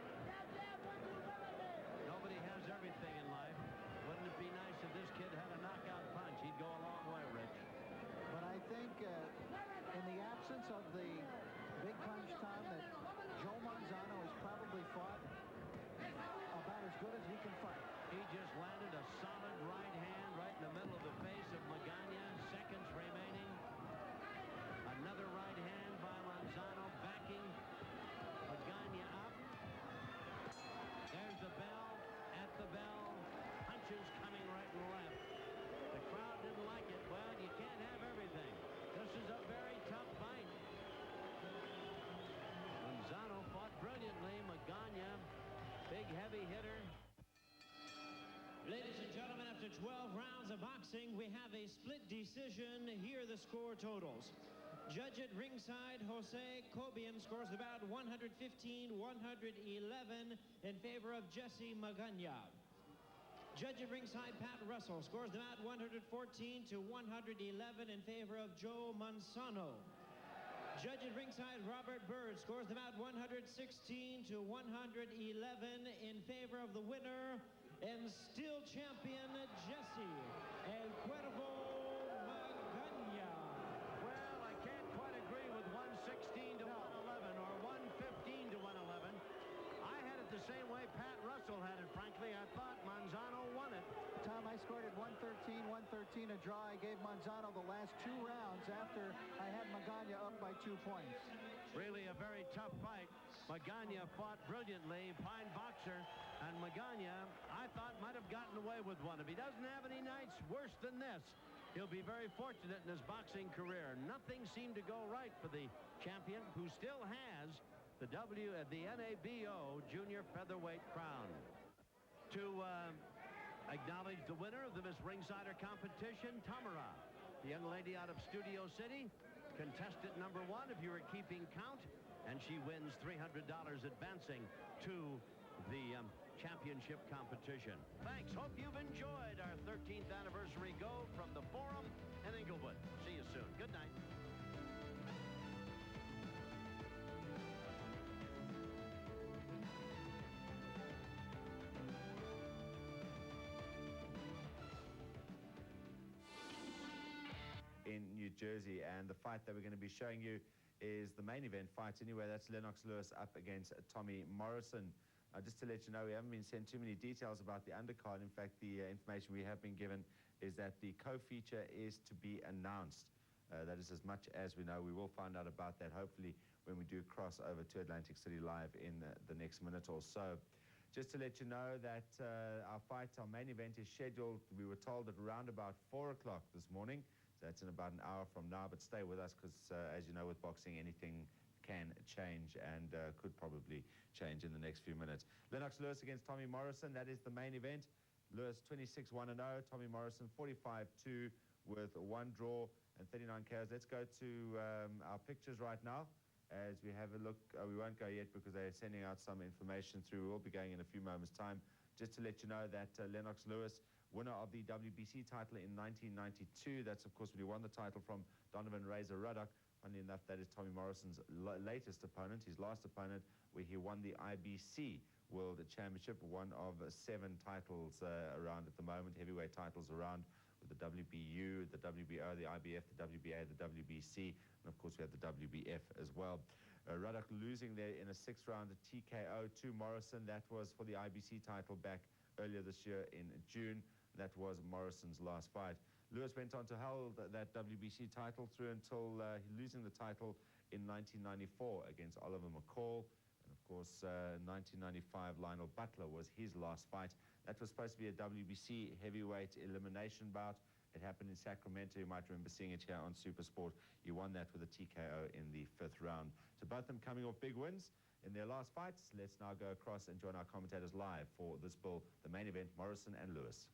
Speaker 1: Nobody has everything in life. Wouldn't it be nice if this kid had a knockout punch? He'd go a long way, Rich.
Speaker 2: But I think in the absence of the big punch, Tom, that Joe Manzano has probably fought about as good as he can fight.
Speaker 1: He just landed a solid right hand right in the middle of the face of Magana. Seconds remaining. Another right hand by Manzano, backing Magana up. There's the bell. At the bell. Punches coming right and left. The crowd didn't like it. Well, you can't have everything. This is a very tough fight. Manzano fought brilliantly. Magana, big heavy hitter.
Speaker 5: Ladies and gentlemen, after 12 rounds of boxing, we have a split decision. Here are the score totals. Judge at ringside, Jose Cobian scores the bout 115-111 in favor of Jesse Magana. Judge at ringside, Pat Russell scores the bout 114-111 in favor of Joe Manzano. Judge at ringside, Robert Byrd scores the bout 116-111 in favor of the winner and still champion Jesse El Cuervo Magana.
Speaker 1: Well, I can't quite agree with 116-111 or 115-111. I had it the same way Pat Russell had it, frankly. I thought Manzano won it.
Speaker 2: Tom, I scored at 113 a draw. I gave Manzano the last 2 rounds after I had Magana up by 2 points.
Speaker 1: Really a very tough fight. Magana fought brilliantly, fine boxer, and Magana, I thought, might have gotten away with one. If he doesn't have any nights worse than this, he'll be very fortunate in his boxing career. Nothing seemed to go right for the champion, who still has the NABO Junior Featherweight crown. To acknowledge the winner of the Miss Ringsider competition, Tamara, the young lady out of Studio City, contestant number 1, if you were keeping count, and she wins $300 advancing to the championship competition. Thanks. Hope you've enjoyed our 13th anniversary go from the Forum in Inglewood. See you soon. Good night.
Speaker 9: In New Jersey, and the fight that we're going to be showing you is the main event fight anyway. That's Lennox Lewis up against Tommy Morrison. Just to let you know, we haven't been sent too many details about the undercard. In fact, the information we have been given is that the co-feature is to be announced. That is as much as we know. We will find out about that hopefully when we do cross over to Atlantic City Live in the next minute or so. Just to let you know that our main event is scheduled, we were told, at around about 4 o'clock this morning. That's in about an hour from now, but stay with us because, as you know, with boxing, anything can change and could probably change in the next few minutes. Lennox Lewis against Tommy Morrison, that is the main event. Lewis 26-1-0, Tommy Morrison 45-2 with 1 draw and 39 KOs. Let's go to our pictures right now as we have a look. We won't go yet because they're sending out some information through. We'll be going in a few moments' time. Just to let you know that Lennox Lewis, winner of the WBC title in 1992. That's, of course, when he won the title from Donovan Razor Ruddock. Funnily enough, that is Tommy Morrison's latest opponent, his last opponent, where he won the IBC World Championship, one of 7 titles around at the moment, heavyweight titles around, with the WBU, the WBO, the IBF, the WBA, the WBC, and of course we have the WBF as well. Ruddock losing there in a 6th round TKO to Morrison. That was for the IBC title back earlier this year in June. That was Morrison's last fight. Lewis went on to hold that WBC title through until losing the title in 1994 against Oliver McCall. And of course, 1995, Lionel Butler was his last fight. That was supposed to be a WBC heavyweight elimination bout. It happened in Sacramento. You might remember seeing it here on SuperSport. He won that with a TKO in the 5th round. So both of them coming off big wins in their last fights. Let's now go across and join our commentators live for this bull, the main event, Morrison and Lewis.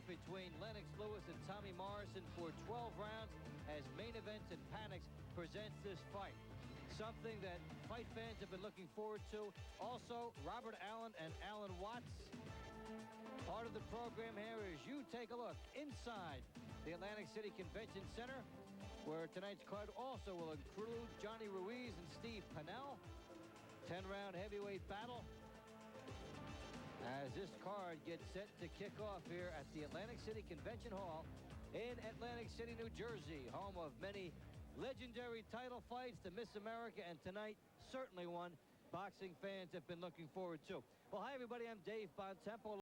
Speaker 10: Between Lennox Lewis and Tommy Morrison for 12 rounds as Main Events and Panics presents this fight. Something that fight fans have been looking forward to. Also, Robert Allen and Alan Watts. Part of the program here is you take a look inside the Atlantic City Convention Center, where tonight's card also will include Johnny Ruiz and Steve Pennell. 10-round heavyweight battle as this card gets set to kick off here at the Atlantic City Convention Hall in Atlantic City, New Jersey, home of many legendary title fights, the Miss America, and tonight certainly one boxing fans have been looking forward to. Well, hi everybody, I'm Dave Bontempo.